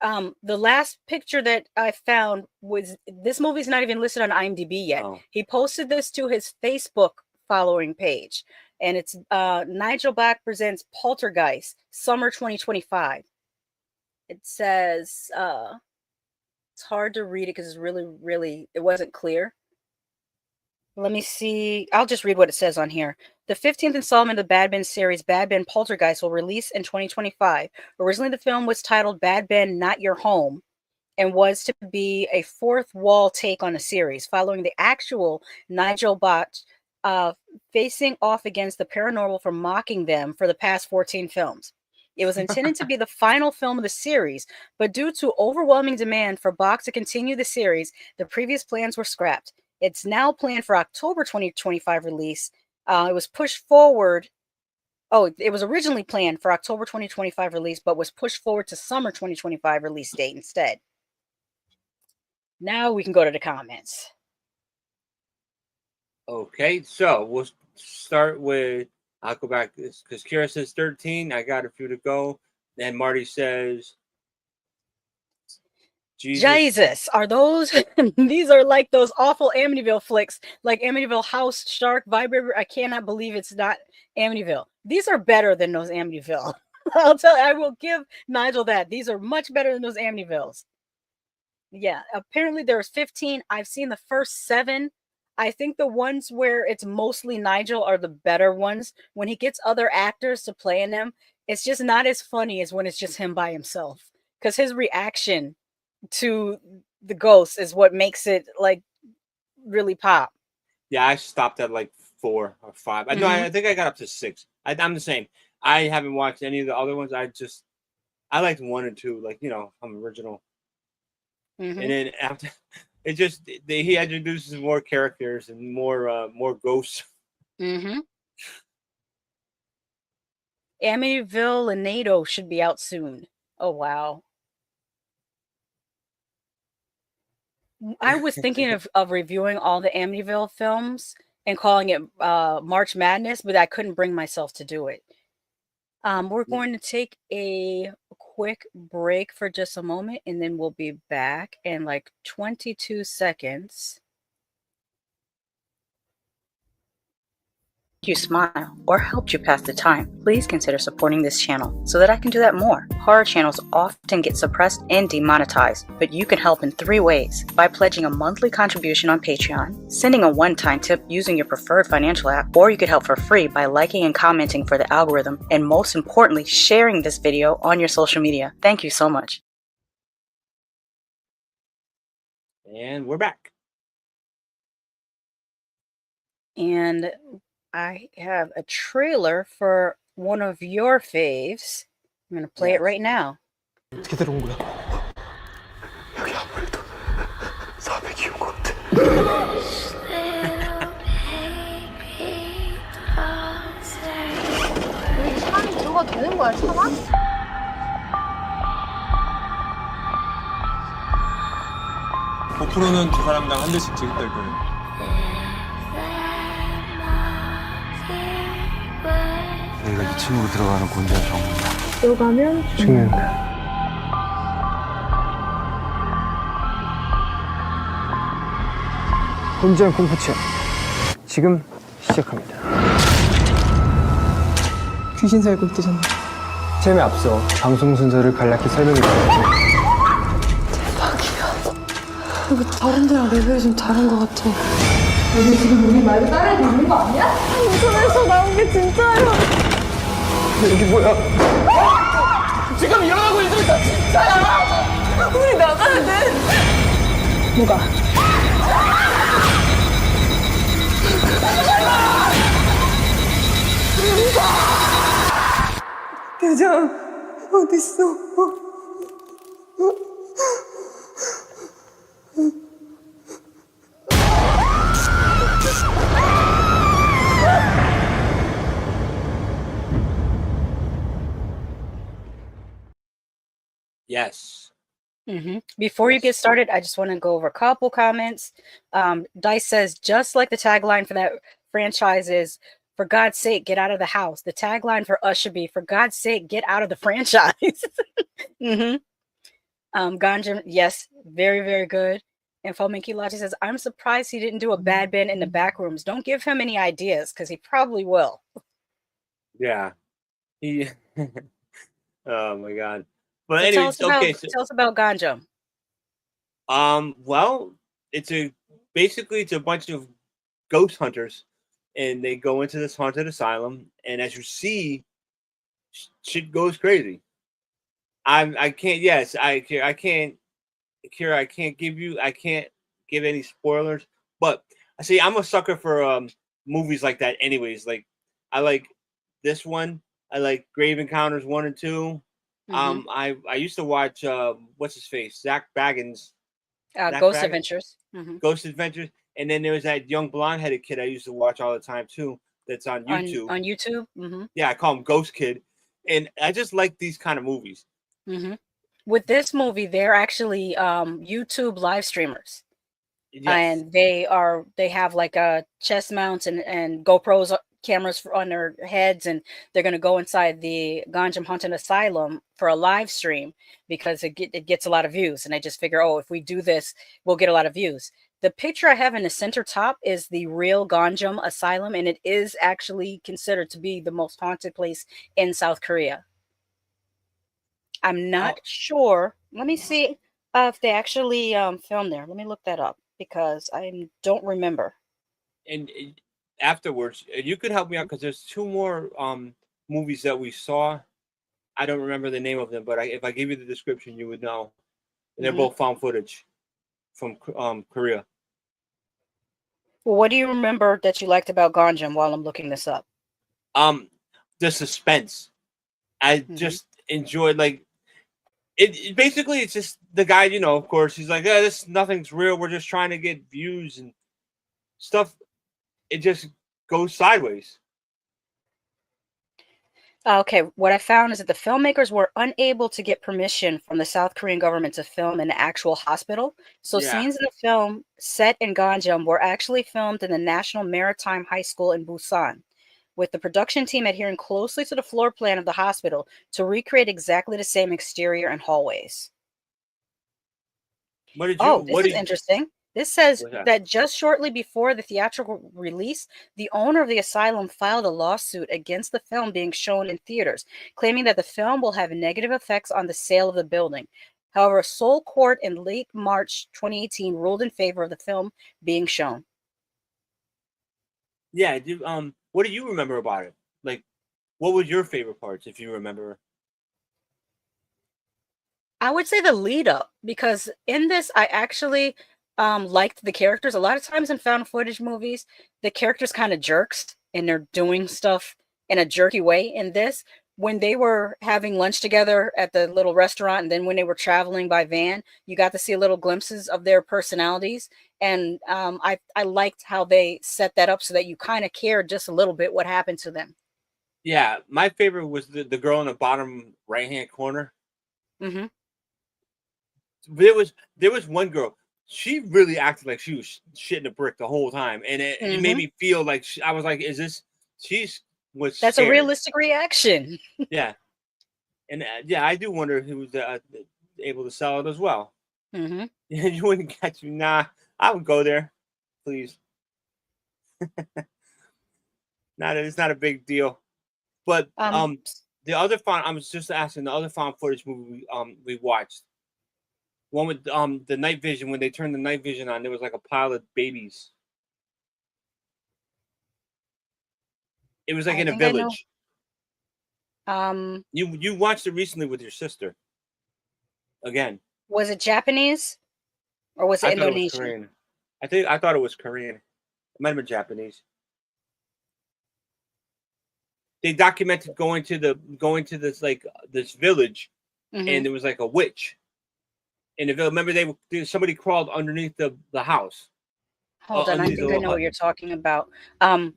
The last picture that I found was, this movie's not even listed on IMDb yet. He posted this to his Facebook following page, and it's Nigel Bach presents Poltergeist, summer 2025. It says it's hard to read it because it's really it wasn't clear. Let me see. I'll just read what it says on here. The 15th installment of the Bad Ben series, Bad Ben Poltergeist, will release in 2025. Originally, the film was titled Bad Ben Not Your Home and was to be a fourth wall take on the series, following the actual Nigel Bach facing off against the paranormal for mocking them for the past 14 films. It was intended to be the final film of the series, but due to overwhelming demand for Bach to continue the series, the previous plans were scrapped. It's now planned for October 2025 release. It was pushed forward. Oh, it was originally planned for October 2025 release, but was pushed forward to summer 2025 release date instead. Now we can go to the comments. Okay, so we'll start with, I'll go back because Kira says 13. I got a few to go. Then Marty says, Jesus, are those? These are like those awful Amityville flicks, like Amityville House, Shark, Vibrator. I cannot believe it's not Amityville. These are better than those Amityville. I will give Nigel that. These are much better than those Amityvilles. Yeah, apparently there's 15. I've seen the first 7. I think the ones where it's mostly Nigel are the better ones. When he gets other actors to play in them, it's just not as funny as when it's just him by himself. Because his reaction to the ghost is what makes it like really pop. Yeah, I stopped at like 4 or 5. I know. I think I got up to 6. I'm the same. I haven't watched any of the other ones. I liked 1 and 2, like, you know, I'm original. And then after, it just he introduces more characters and more ghosts. Amityville and NATO should be out soon. Oh wow. I was thinking of reviewing all the Amityville films and calling it March Madness, but I couldn't bring myself to do it. We're going to take a quick break for just a moment, and then we'll be back in like 22 seconds. You smile or helped you pass the time, please consider supporting this channel so that I can do that more. Horror channels often get suppressed and demonetized, but you can help in 3 ways: by pledging a monthly contribution on Patreon, sending a one-time tip using your preferred financial app, or you could help for free by liking and commenting for the algorithm, and most importantly, sharing this video on your social media. Thank you so much. And we're back. And I have a trailer for one of your faves. I'm going to play it right now. 어떻게 들어온 거야? 여기 아무래도 400이온 것 같아. 여기 사람이 들어가도 되는 거야, 차가? 고프로는 2사람당 1대씩 지급될 거예요. 여기가 2층으로 들어가는 곤자 병원이야. 들어가면 죽는다. 곤지암 공포체 지금 시작합니다. 귀신 살고 있대잖아. 체험에 앞서 방송 순서를 간략히 설명해 드릴게요. 대박이야. 여기 다른 데랑 레벨이 좀 다른 것 같아. 여기 지금 우리 말도 따라해도 있는 거 아니야? 인터넷에서 나온 게 진짜예요. 여기 뭐야? 지금 일어나고 있는 거 진짜야. 우리 나가야 돼. 뭐가? 대장 어딨어? Yes. Before you get started, I just want to go over a couple comments. Dice says, just like the tagline for that franchise is, for God's sake, get out of the house. The tagline for us should be, for God's sake, get out of the franchise. Ganja, yes, very, very good. And Fominki Laji says, I'm surprised he didn't do a bad Ben in the back rooms. Don't give him any ideas, because he probably will. Yeah. He. Oh my god. But So tell anyways, us about okay. So, Ganja. well, it's basically it's a bunch of ghost hunters, and they go into this haunted asylum, and as you see, shit goes crazy. I can't. Yes, I can't. Kira, I can't give any spoilers, but I see I'm a sucker for movies like that. Anyways, like I like this one. I like Grave Encounters 1 and 2. Mm-hmm. I used to watch what's his face, Zach Baggins, Ghost Adventures. Mm-hmm. Ghost Adventures, and then there was that young blonde headed kid I used to watch all the time too. That's on YouTube. On YouTube. Mm-hmm. Yeah, I call him Ghost Kid, and I just like these kind of movies. Mm-hmm. With this movie, they're actually YouTube live streamers. Yes. And they have like chest mounts and GoPros cameras on their heads, and they're going to go inside the Ganjam Haunted Asylum for a live stream because it gets a lot of views. And I just figure, oh, if we do this, we'll get a lot of views. The picture I have in the center top is the real Ganjam Asylum, and it is actually considered to be the most haunted place in South Korea. I'm not sure. Let me see if they actually filmed there. Let me look that up because I don't remember. And afterwards, you could help me out because there's two more movies that we saw. I don't remember the name of them, but if I give you the description, you would know. And they're both found footage from Korea. Well, what do you remember that you liked about Ganjam while I'm looking this up? The suspense. I just enjoyed like it. Basically, it's just the guy. You know, of course, he's like, "Yeah, this nothing's real. We're just trying to get views and stuff." It just goes sideways. Okay, what I found is that the filmmakers were unable to get permission from the South Korean government to film in the actual hospital. So scenes in the film set in Ganjam were actually filmed in the National Maritime High School in Busan, with the production team adhering closely to the floor plan of the hospital to recreate exactly the same exterior and hallways. This is interesting. This says that just shortly before the theatrical release, the owner of the asylum filed a lawsuit against the film being shown in theaters, claiming that the film will have negative effects on the sale of the building. However, a Seoul court in late March 2018 ruled in favor of the film being shown. Yeah. What do you remember about it? Like, what was your favorite parts, if you remember? I would say the lead up, because in this, I actually liked the characters. A lot of times in found footage movies, the characters kind of jerks and they're doing stuff in a jerky way. In this, when they were having lunch together at the little restaurant, and then when they were traveling by van, you got to see little glimpses of their personalities. And I liked how they set that up so that you kind of cared just a little bit what happened to them. Yeah, my favorite was the girl in the bottom right-hand corner. Mm-hmm. There was one girl. She really acted like she was shitting a brick the whole time, and it made me feel like I was like, "Is this?" That's scared. A realistic reaction. Yeah, and yeah, I do wonder who was able to sell it as well. Mm-hmm. You wouldn't catch me. Nah, I would go there, please. It's not a big deal, but the other found. I was just asking the other found footage movie we watched. One with the night vision, when they turned the night vision on, there was like a pile of babies. It was like in a village. You watched it recently with your sister. Again. Was it Japanese or was it Indonesian? It was Korean. I thought it was Korean. It might have been Japanese. They documented going to this this village, and there was like a witch. And remember, somebody crawled underneath the house. Hold on, I think I know what you're talking about. While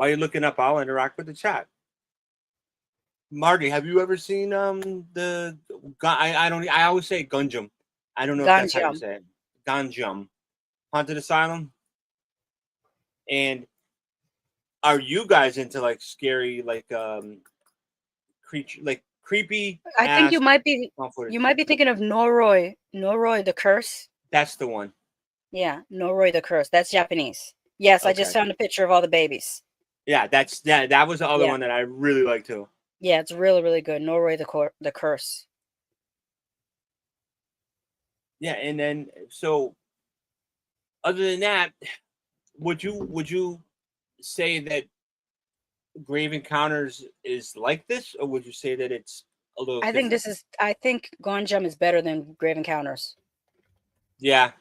you're looking up, I'll interact with the chat. Marty, have you ever seen I always say Ganjam. I don't know if that's how you say it. Ganjam Haunted Asylum. And are you guys into like scary creepy. I think ass you might be found footage. thinking of Noroi the Curse. That's the one. Yeah, Noroi the Curse. That's Japanese. Yes, I just Okay. found a picture of all the babies. Yeah, that was the other Yeah. one that I really liked too. Yeah, it's really, really good. Noroi the Curse. Yeah, and then so other than that, would you say that Grave Encounters is like this, or would you say that it's a little I different? think Gonjam is better than Grave Encounters. Yeah.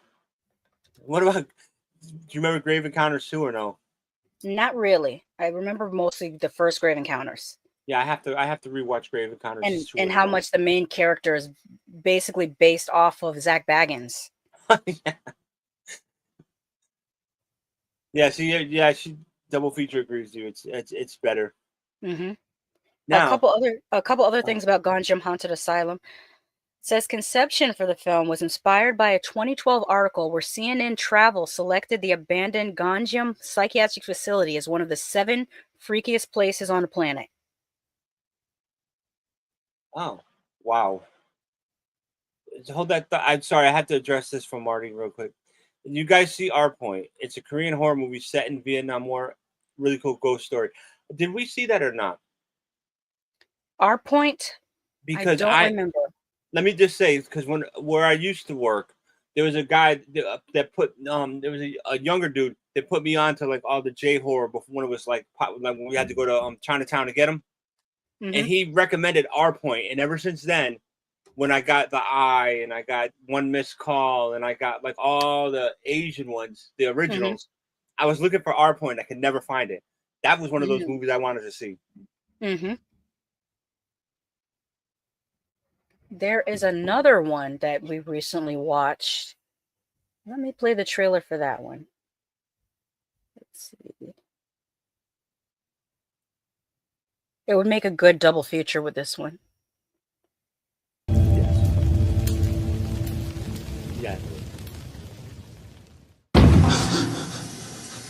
What about? Do you remember Grave Encounters 2 or no? Not really. I remember mostly the first Grave Encounters. Yeah, I have to rewatch Grave Encounters 2 And as how well. much the main character is basically based off of Zach Baggins. Yeah, she double feature agrees with you. It's better. Mm-hmm. Now, A couple other things about Gonjam Haunted Asylum. It says conception for the film was inspired by a 2012 article where CNN Travel selected the abandoned Gonjam psychiatric facility as one of the 7 freakiest places on the planet. oh wow. Hold that. I'm sorry, I have to address this from Marty real quick. You guys see Our Point? It's a Korean horror movie set in Vietnam War. Really cool ghost story. Did we see that or not? Our Point? Because I don't remember. let me just say, because where I used to work, there was a guy that put there was a younger dude that put me on to like all the J horror before when it was like when we had to go to Chinatown to get him, and he recommended Our Point, and ever since then, when I got The Eye and I got One Missed Call and I got like all the Asian ones, the originals, I was looking for Our Point. I could never find it. That was one of those movies I wanted to see. There is another one that we recently watched. Let me play the trailer for that one. Let's see. It would make a good double feature with this one. Yeah.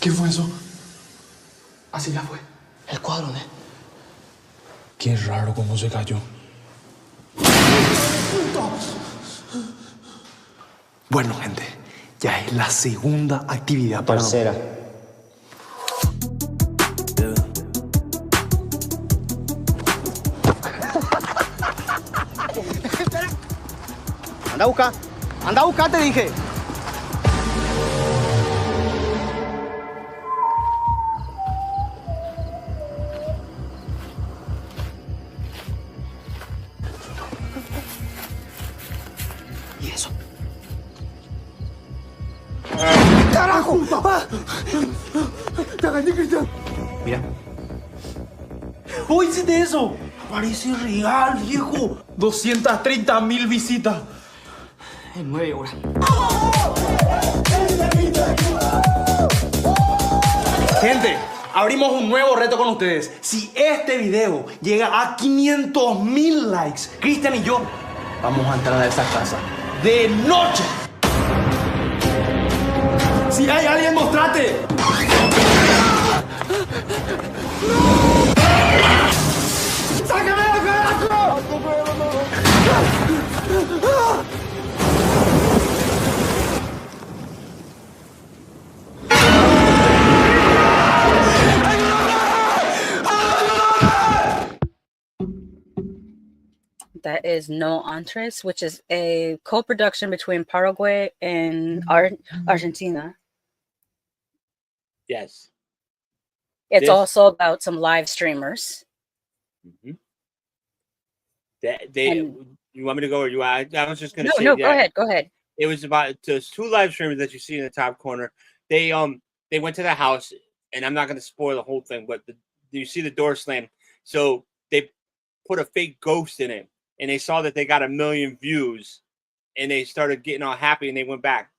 ¿Qué fue eso? Así ya fue. El cuadro, ¿eh? Qué raro cómo se cayó. Bueno, gente, ya es la segunda actividad para tercera. Anda a buscar, te dije. ¿Y eso? ¡Carajo! Mira. ¿Oíste de eso? Parece real, viejo. 230.000 visitas. En 9 horas. Gente, abrimos un nuevo reto con ustedes. Si este video llega a 500.000 likes, Cristian y yo vamos a entrar a esa casa de noche. Si hay alguien, mostrate. ¡Sácame al carajo! That is No Entres, which is a co-production between Paraguay and Argentina. Yes. It's also about some live streamers. You want me to go or you? I was just gonna say. No, go ahead. It was about those 2 live streamers that you see in the top corner. They went to the house, and I'm not gonna spoil the whole thing, but you see the door slam. So they put a fake ghost in it, and they saw that they got 1 million views, and they started getting all happy, and they went back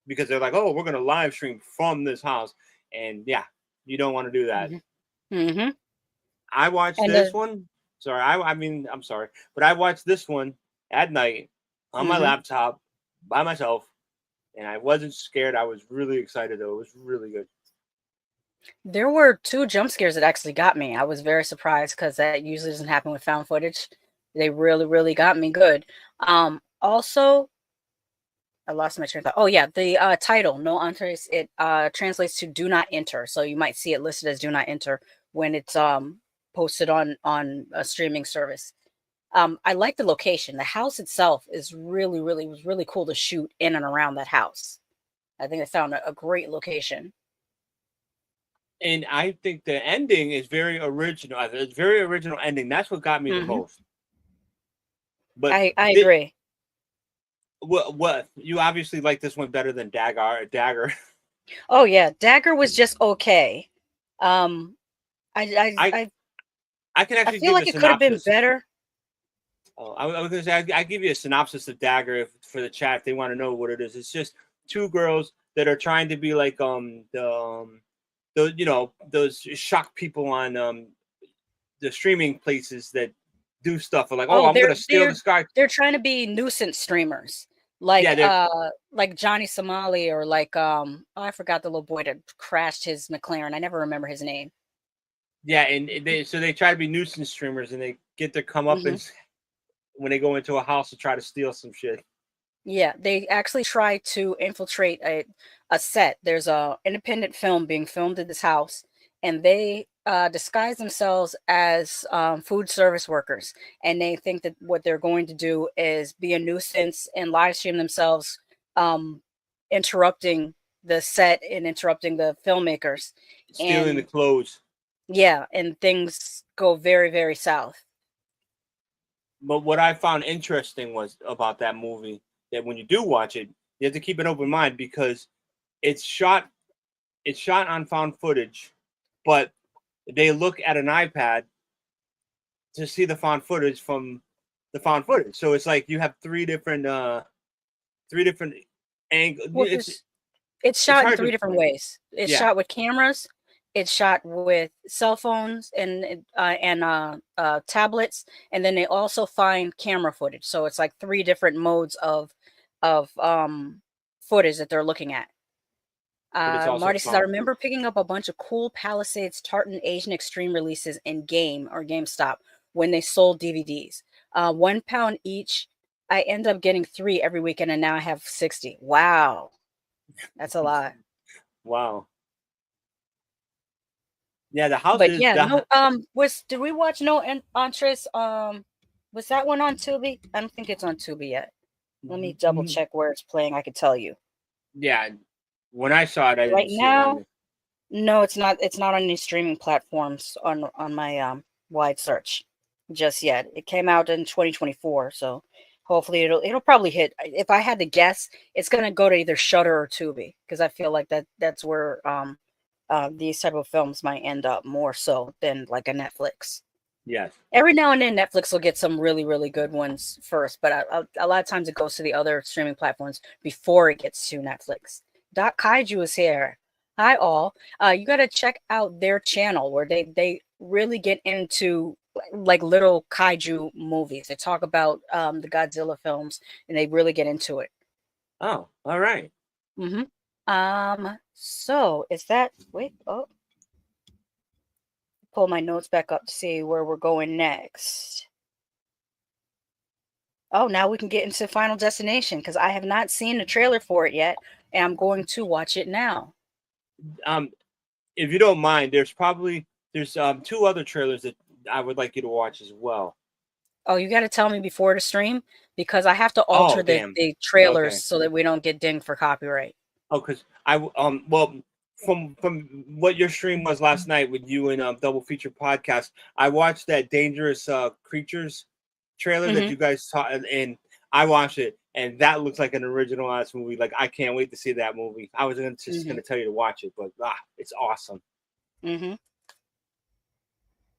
because they're like, "Oh, we're gonna live stream from this house," and yeah, you don't want to do that. I watched this one. Sorry, I'm sorry, but I watched this one at night on my laptop by myself, and I wasn't scared. I was really excited though. It was really good. There were 2 jump scares that actually got me. I was very surprised because that usually doesn't happen with found footage. They really, really got me good. Also, I lost my train of thought. Oh yeah, the title "No Entries" it translates to "Do Not Enter." So you might see it listed as "Do Not Enter" when it's posted on a streaming service. I like the location. The house itself is was really cool to shoot in and around that house. I think they found a great location. And I think the ending is very original. It's a very original ending. That's what got me the most. But I agree. What you obviously like this one better than Dagger. Oh yeah, Dagger was just okay. Um, I can actually feel give like a it could have been synopsis. better. Oh, I was gonna say I give you a synopsis of Dagger for the chat if they want to know what it is. It's just two girls that are trying to be like those shock people on the streaming places that do stuff like, oh, Oh, I'm gonna steal this guy. they're trying to be nuisance streamers. Yeah, Like Johnny Somali or like oh, I forgot the little boy that crashed his McLaren. I never remember his name. yeah, and they try to be nuisance streamers and they get their comeuppance when they go into a house to try to steal some shit. Yeah, they actually try to infiltrate a set. There's a independent film being filmed at this house, and they disguise themselves as food service workers, and they think that what they're going to do is be a nuisance and live stream themselves, interrupting the set and interrupting the filmmakers, Stealing the and clothes. yeah, and things go very, very south. But what I found interesting was about that movie that when you do watch it, you have to keep an open mind because it's shot on found footage, but they look at an iPad to see the found footage from the found footage. So it's like you have three different angles. Well, it's shot in three different ways. It's Yeah. shot with cameras, it's shot with cell phones and tablets, and then they also find camera footage. So it's like three different modes of footage that they're looking at. But it's also Marty says, I found remember picking up a bunch of cool Palisades Tartan Asian Extreme releases in Game or GameStop when they sold DVDs. £1 each. I end up getting 3 every weekend, and now I have 60. Wow. That's a lot. Wow. Yeah, the house But is yeah, no, did we watch No Entrance? Was that one on Tubi? I don't think it's on Tubi yet. Let me double check where it's playing. I could tell you. Yeah. When I saw it, I didn't Right see now, it. no, it's not. It's not on any streaming platforms on my wide search just yet. It came out in 2024, so hopefully it'll probably hit. If I had to guess, it's gonna go to either Shudder or Tubi because I feel like that's where these type of films might end up more so than like a Netflix. Yes. Every now and then Netflix will get some really, really good ones first, but a lot of times it goes to the other streaming platforms before it gets to Netflix. Doc Kaiju is here. Hi all. You got to check out their channel where they really get into like little kaiju movies. They talk about the Godzilla films and they really get into it. Oh, all right. So is that pull my notes back up to see where we're going next. Oh, now we can get into Final Destination because I have not seen the trailer for it yet, and I'm going to watch it now. If you don't mind, there's 2 other trailers that I would like you to watch as well. Oh, you got to tell me before the stream because I have to alter the trailers so that we don't get dinged for copyright. Oh, because well, from what your stream was last night with you and Double Feature Podcast, I watched that Dangerous Creatures trailer that you guys saw, and I watched it, and that looks like an original ass movie. Like I can't wait to see that movie. I was just gonna tell you to watch it, but it's awesome. I'm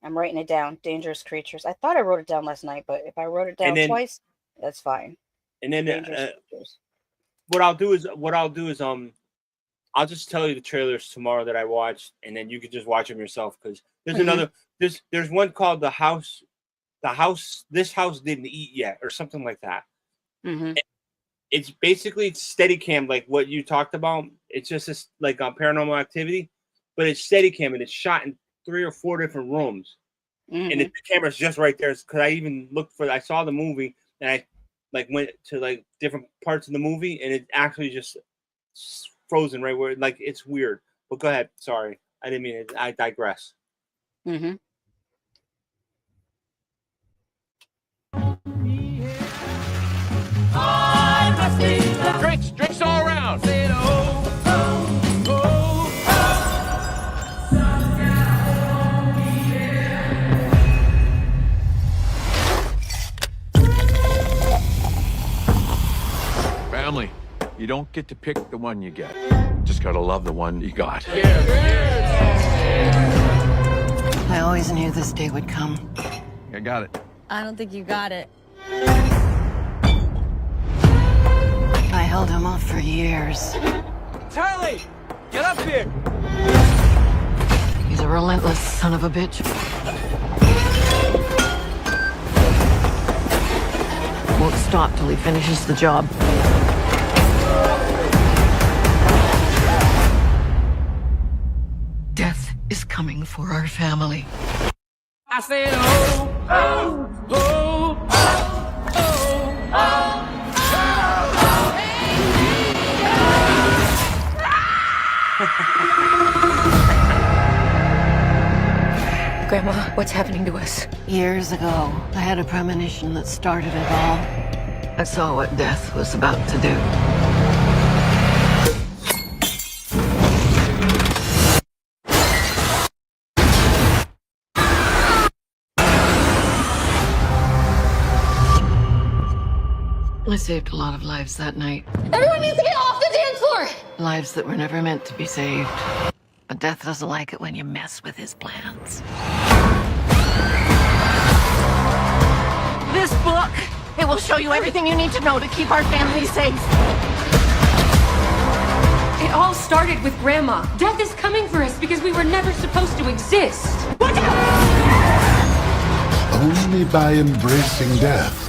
writing it down. Dangerous Creatures. I thought I wrote it down last night, but if I wrote it down twice, that's fine. And then what I'll do is I'll just tell you the trailers tomorrow that I watched, and then you can just watch them yourself. Because there's another there's one called This House Didn't Eat Yet, or something like that. It's basically Steadicam, like what you talked about. It's just this like Paranormal Activity, but it's Steadicam and it's shot in 3 or 4 different rooms. and the camera's just right there. Because I even I saw the movie, and I like went to like different parts of the movie, and it actually just frozen right where like it's weird. But go ahead. Sorry, I didn't mean it. I digress. Drinks all around. Family, you don't get to pick the one you get. Just gotta love the one you got. I always knew this day would come. I got it. I don't think you got it. I held him off for years. Charlie, get up here. He's a relentless son of a bitch. Won't stop till he finishes the job. Death is coming for our family. I said, oh, oh, oh, oh, oh. Grandma, what's happening to us? Years ago, I had a premonition that started it all. I saw what death was about to do. I saved a lot of lives that night. Everyone needs to get off the dance floor! Lives that were never meant to be saved. But death doesn't like it when you mess with his plans. This book, it will show you everything you need to know to keep our family safe. It all started with Grandma. Death is coming for us because we were never supposed to exist. Watch out! Only by embracing death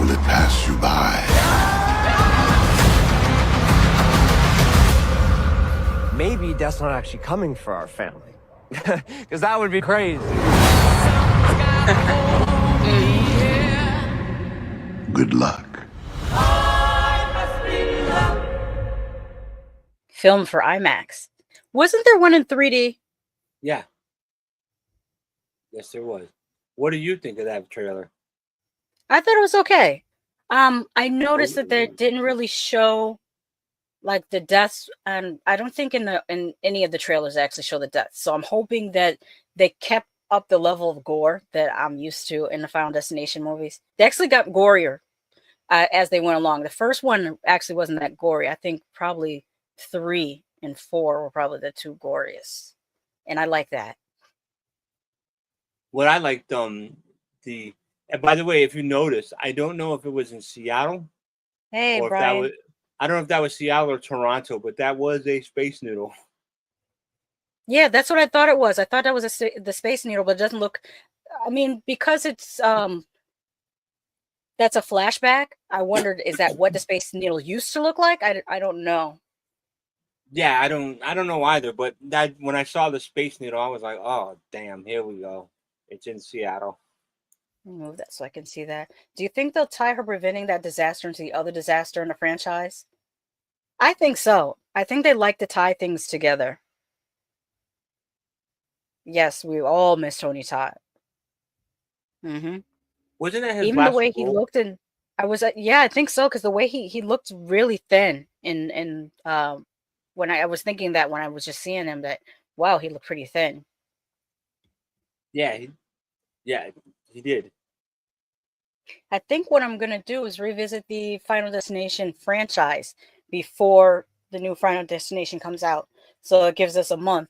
will it pass you by. Maybe death's not actually coming for our family. Because that would be crazy. Good luck. Film for IMAX. Wasn't there one in 3D? Yeah. Yes, there was. What do you think of that trailer? I thought it was okay. I noticed that they didn't really show like the deaths, and I don't think in any of the trailers they actually show the deaths. So I'm hoping that they kept up the level of gore that I'm used to in the Final Destination movies. They actually got gorier as they went along. The first one actually wasn't that gory. I think probably 3 and 4 were probably the two goriest, and I like that. What I liked, and by the way, if you notice, I don't know if it was in Seattle. Hey, or Brian. if that was, I don't know if that was Seattle or Toronto, but that was a Space Needle. Yeah, that's what I thought it was. I thought that was the Space Needle, but it doesn't look. I mean, because it's that's a flashback. I wondered, is that what the Space Needle used to look like? I don't know. Yeah, I don't know either. But that when I saw the Space Needle, I was like, oh damn, here we go. It's in Seattle. Let me move that so I can see that. Do you think they'll tie her preventing that disaster into the other disaster in the franchise? I think so. I think they like to tie things together. Yes, we all miss Tony Todd. Wasn't that his Even the last way he role? looked, and I was yeah, I think so, because the way he looked really thin in when I was thinking that when I was just seeing him, that wow, he looked pretty thin. Yeah, he did. I think what I'm gonna do is revisit the Final Destination franchise before the new Final Destination comes out, so it gives us a month.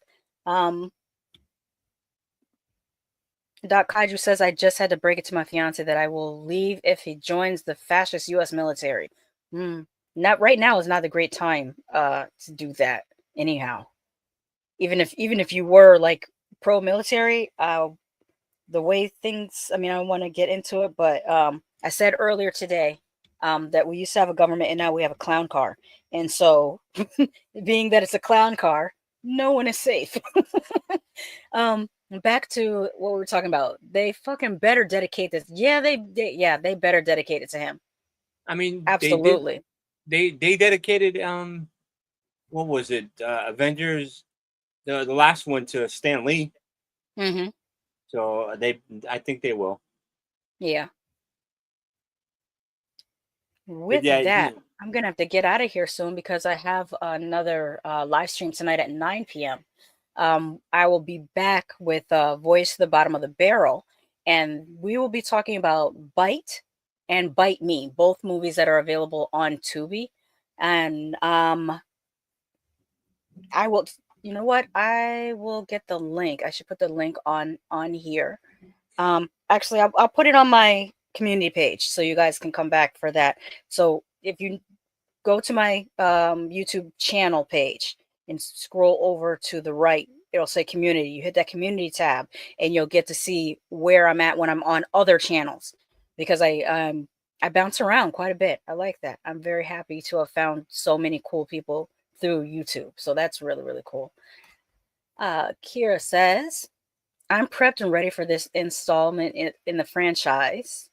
Doc Kaiju says, I just had to break it to my fiance that I will leave if he joins the fascist U.S. military. Not right now is not a great time to do that. Anyhow, even if you were like pro-military, the way things. I mean, I want to get into it, but I said earlier today that we used to have a government and now we have a clown car, and so being that it's a clown car, no one is safe. Back to what we were talking about. They fucking better dedicate this. Yeah, they better dedicate it to him. I mean, Absolutely. They dedicated what was it? Avengers, the last one to Stan Lee. Mm-hmm. So I think they will. Yeah. With yeah, that, I'm gonna have to get out of here soon because I have another live stream tonight at 9 p.m. I will be back with Voice to the Bottom of the Barrel, and we will be talking about Bite and Bite Me, both movies that are available on Tubi. And I will, you know what? I will get the link. I should put the link on here. Actually, I'll put it on my community page so you guys can come back for that. So if you go to my YouTube channel page and scroll over to the right, it'll say community. You hit that community tab and you'll get to see where I'm at when I'm on other channels, because I bounce around quite a bit. I like that. I'm very happy to have found so many cool people through YouTube. So that's really, really cool. Kira says, I'm prepped and ready for this installment in the franchise,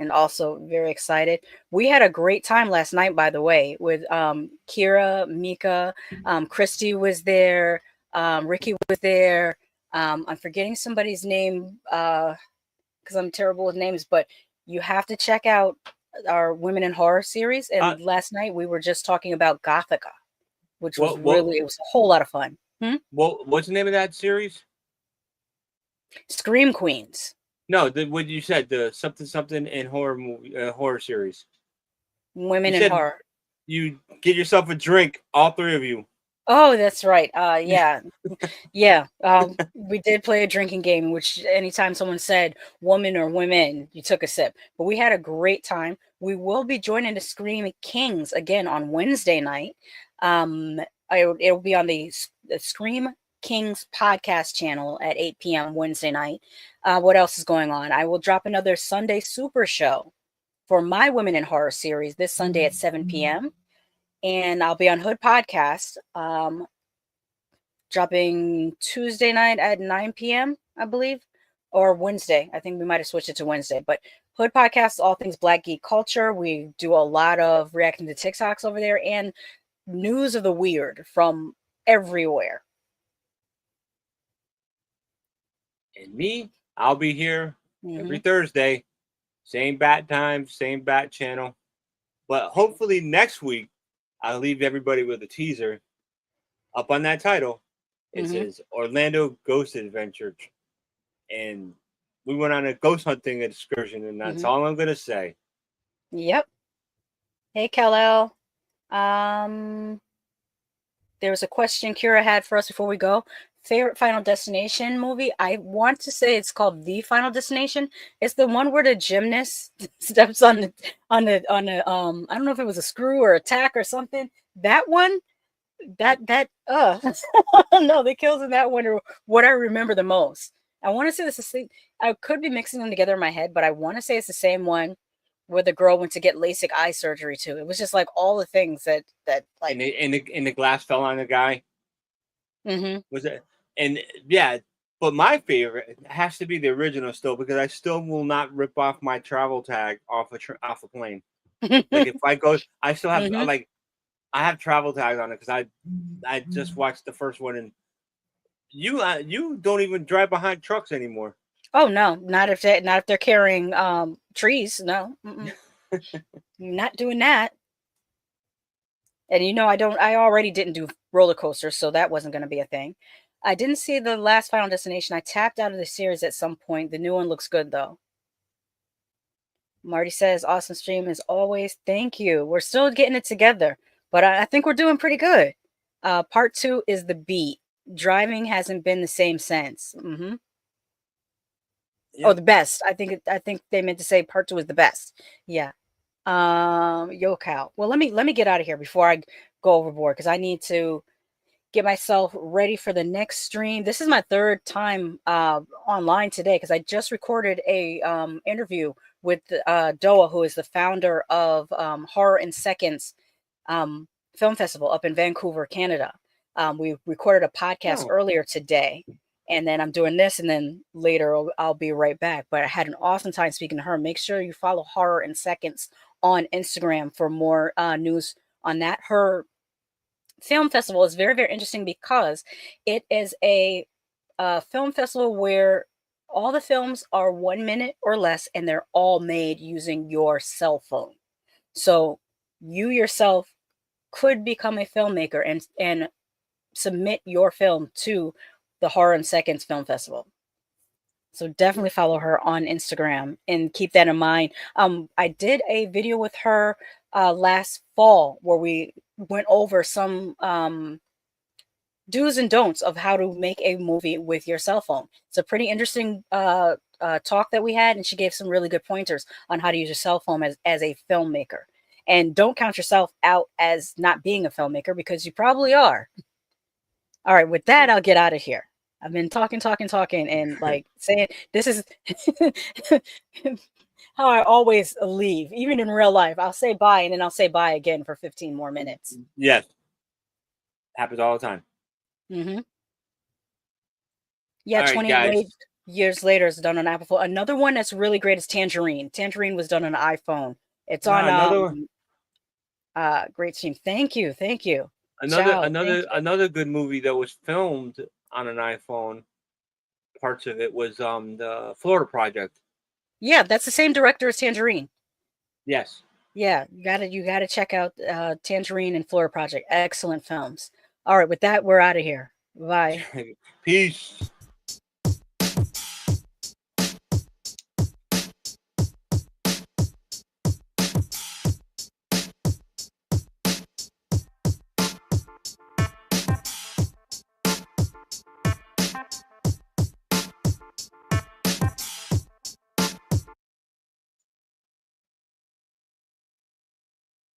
and also very excited. We had a great time last night, by the way, with Kira, Mika, Christy was there, Ricky was there. I'm forgetting somebody's name because I'm terrible with names, but you have to check out our Women in Horror series. And last night we were just talking about Gothica, which was it was a whole lot of fun. What's the name of that series? Scream Queens. No, what you said, the something in horror movie, horror series. Women in Horror. You get yourself a drink, all three of you. Oh, that's right. Yeah. Yeah. We did play a drinking game in which anytime someone said woman or women, you took a sip. But we had a great time. We will be joining the Scream Kings again on Wednesday night. It'll be on the Scream Kings podcast channel at 8 p.m. Wednesday night. What else is going on? I will drop another Sunday Super Show for my Women in Horror series this Sunday at 7 p.m. And I'll be on Hood Podcast, dropping Tuesday night at 9 p.m., I believe, or Wednesday. I think we might have switched it to Wednesday. But Hood Podcast, all things Black geek culture. We do a lot of reacting to TikToks over there and news of the weird from everywhere. And me, I'll be here every Thursday. Same bat time, same bat channel. But hopefully next week, I'll leave everybody with a teaser. Up on that title, it says Orlando Ghost Adventure. And we went on a ghost hunting excursion, and that's all I'm going to say. Yep. Hey, Kal-El. There was a question Kira had for us before we go. Favorite Final Destination movie? I want to say it's called The Final Destination. It's the one where the gymnast steps on the I don't know if it was a screw or a tack or something. That one, no, the kills in that one are what I remember the most. I want to say it's the same. I could be mixing them together in my head, but I want to say it's the same one where the girl went to get LASIK eye surgery too. It was just like all the things that like and the glass fell on the guy. Was it? And yeah, but my favorite has to be the original still, because I still will not rip off my travel tag off a plane. Like if I go, I still have I have travel tags on it because I just watched the first one, and you don't even drive behind trucks anymore. Oh no, not if they're carrying trees. No, not doing that. And I already didn't do roller coasters, so that wasn't going to be a thing. I didn't see the last Final Destination. I tapped out of the series at some point. The new one looks good though. Marty says, awesome stream as always. Thank you. We're still getting it together, but I think we're doing pretty good. Part 2 is the beat. Driving hasn't been the same since. Yep. Oh, the best. I think they meant to say part 2 is the best. Yeah. Yokow. Well, let me get out of here before I go overboard, because I need to get myself ready for the next stream. This is my third time online today, because I just recorded a interview with Doa, who is the founder of Horror in Seconds Film Festival up in Vancouver, Canada. We recorded a podcast earlier today, and then I'm doing this, and then later I'll be right back. But I had an awesome time speaking to her. Make sure you follow Horror in Seconds on Instagram for more news on that. Her film festival is very, very interesting because it is a film festival where all the films are 1 minute or less, and they're all made using your cell phone. So you yourself could become a filmmaker and submit your film to the Horror in Seconds Film Festival. So definitely follow her on Instagram and keep that in mind. I did a video with her last fall where we went over some do's and don'ts of how to make a movie with your cell phone. It's a pretty interesting talk that we had, and she gave some really good pointers on how to use your cell phone as a filmmaker. And don't count yourself out as not being a filmmaker, because you probably are. All right, with that, I'll get out of here. I've been talking, and like saying this is how I always leave, even in real life. I'll say bye, and then I'll say bye again for 15 more minutes. Yes. Happens all the time. Mm-hmm. Yeah, All right, 28 guys. years later is done on Apple phone. Another one that's really great is Tangerine. Tangerine was done on an iPhone. It's on another one. Great team. Thank you. Another good movie that was filmed on an iPhone. Parts of it was the Florida Project. Yeah, that's the same director as Tangerine. Yes. Yeah, you gotta check out Tangerine and Florida Project. Excellent films. All right, with that, we're out of here. Bye. Peace.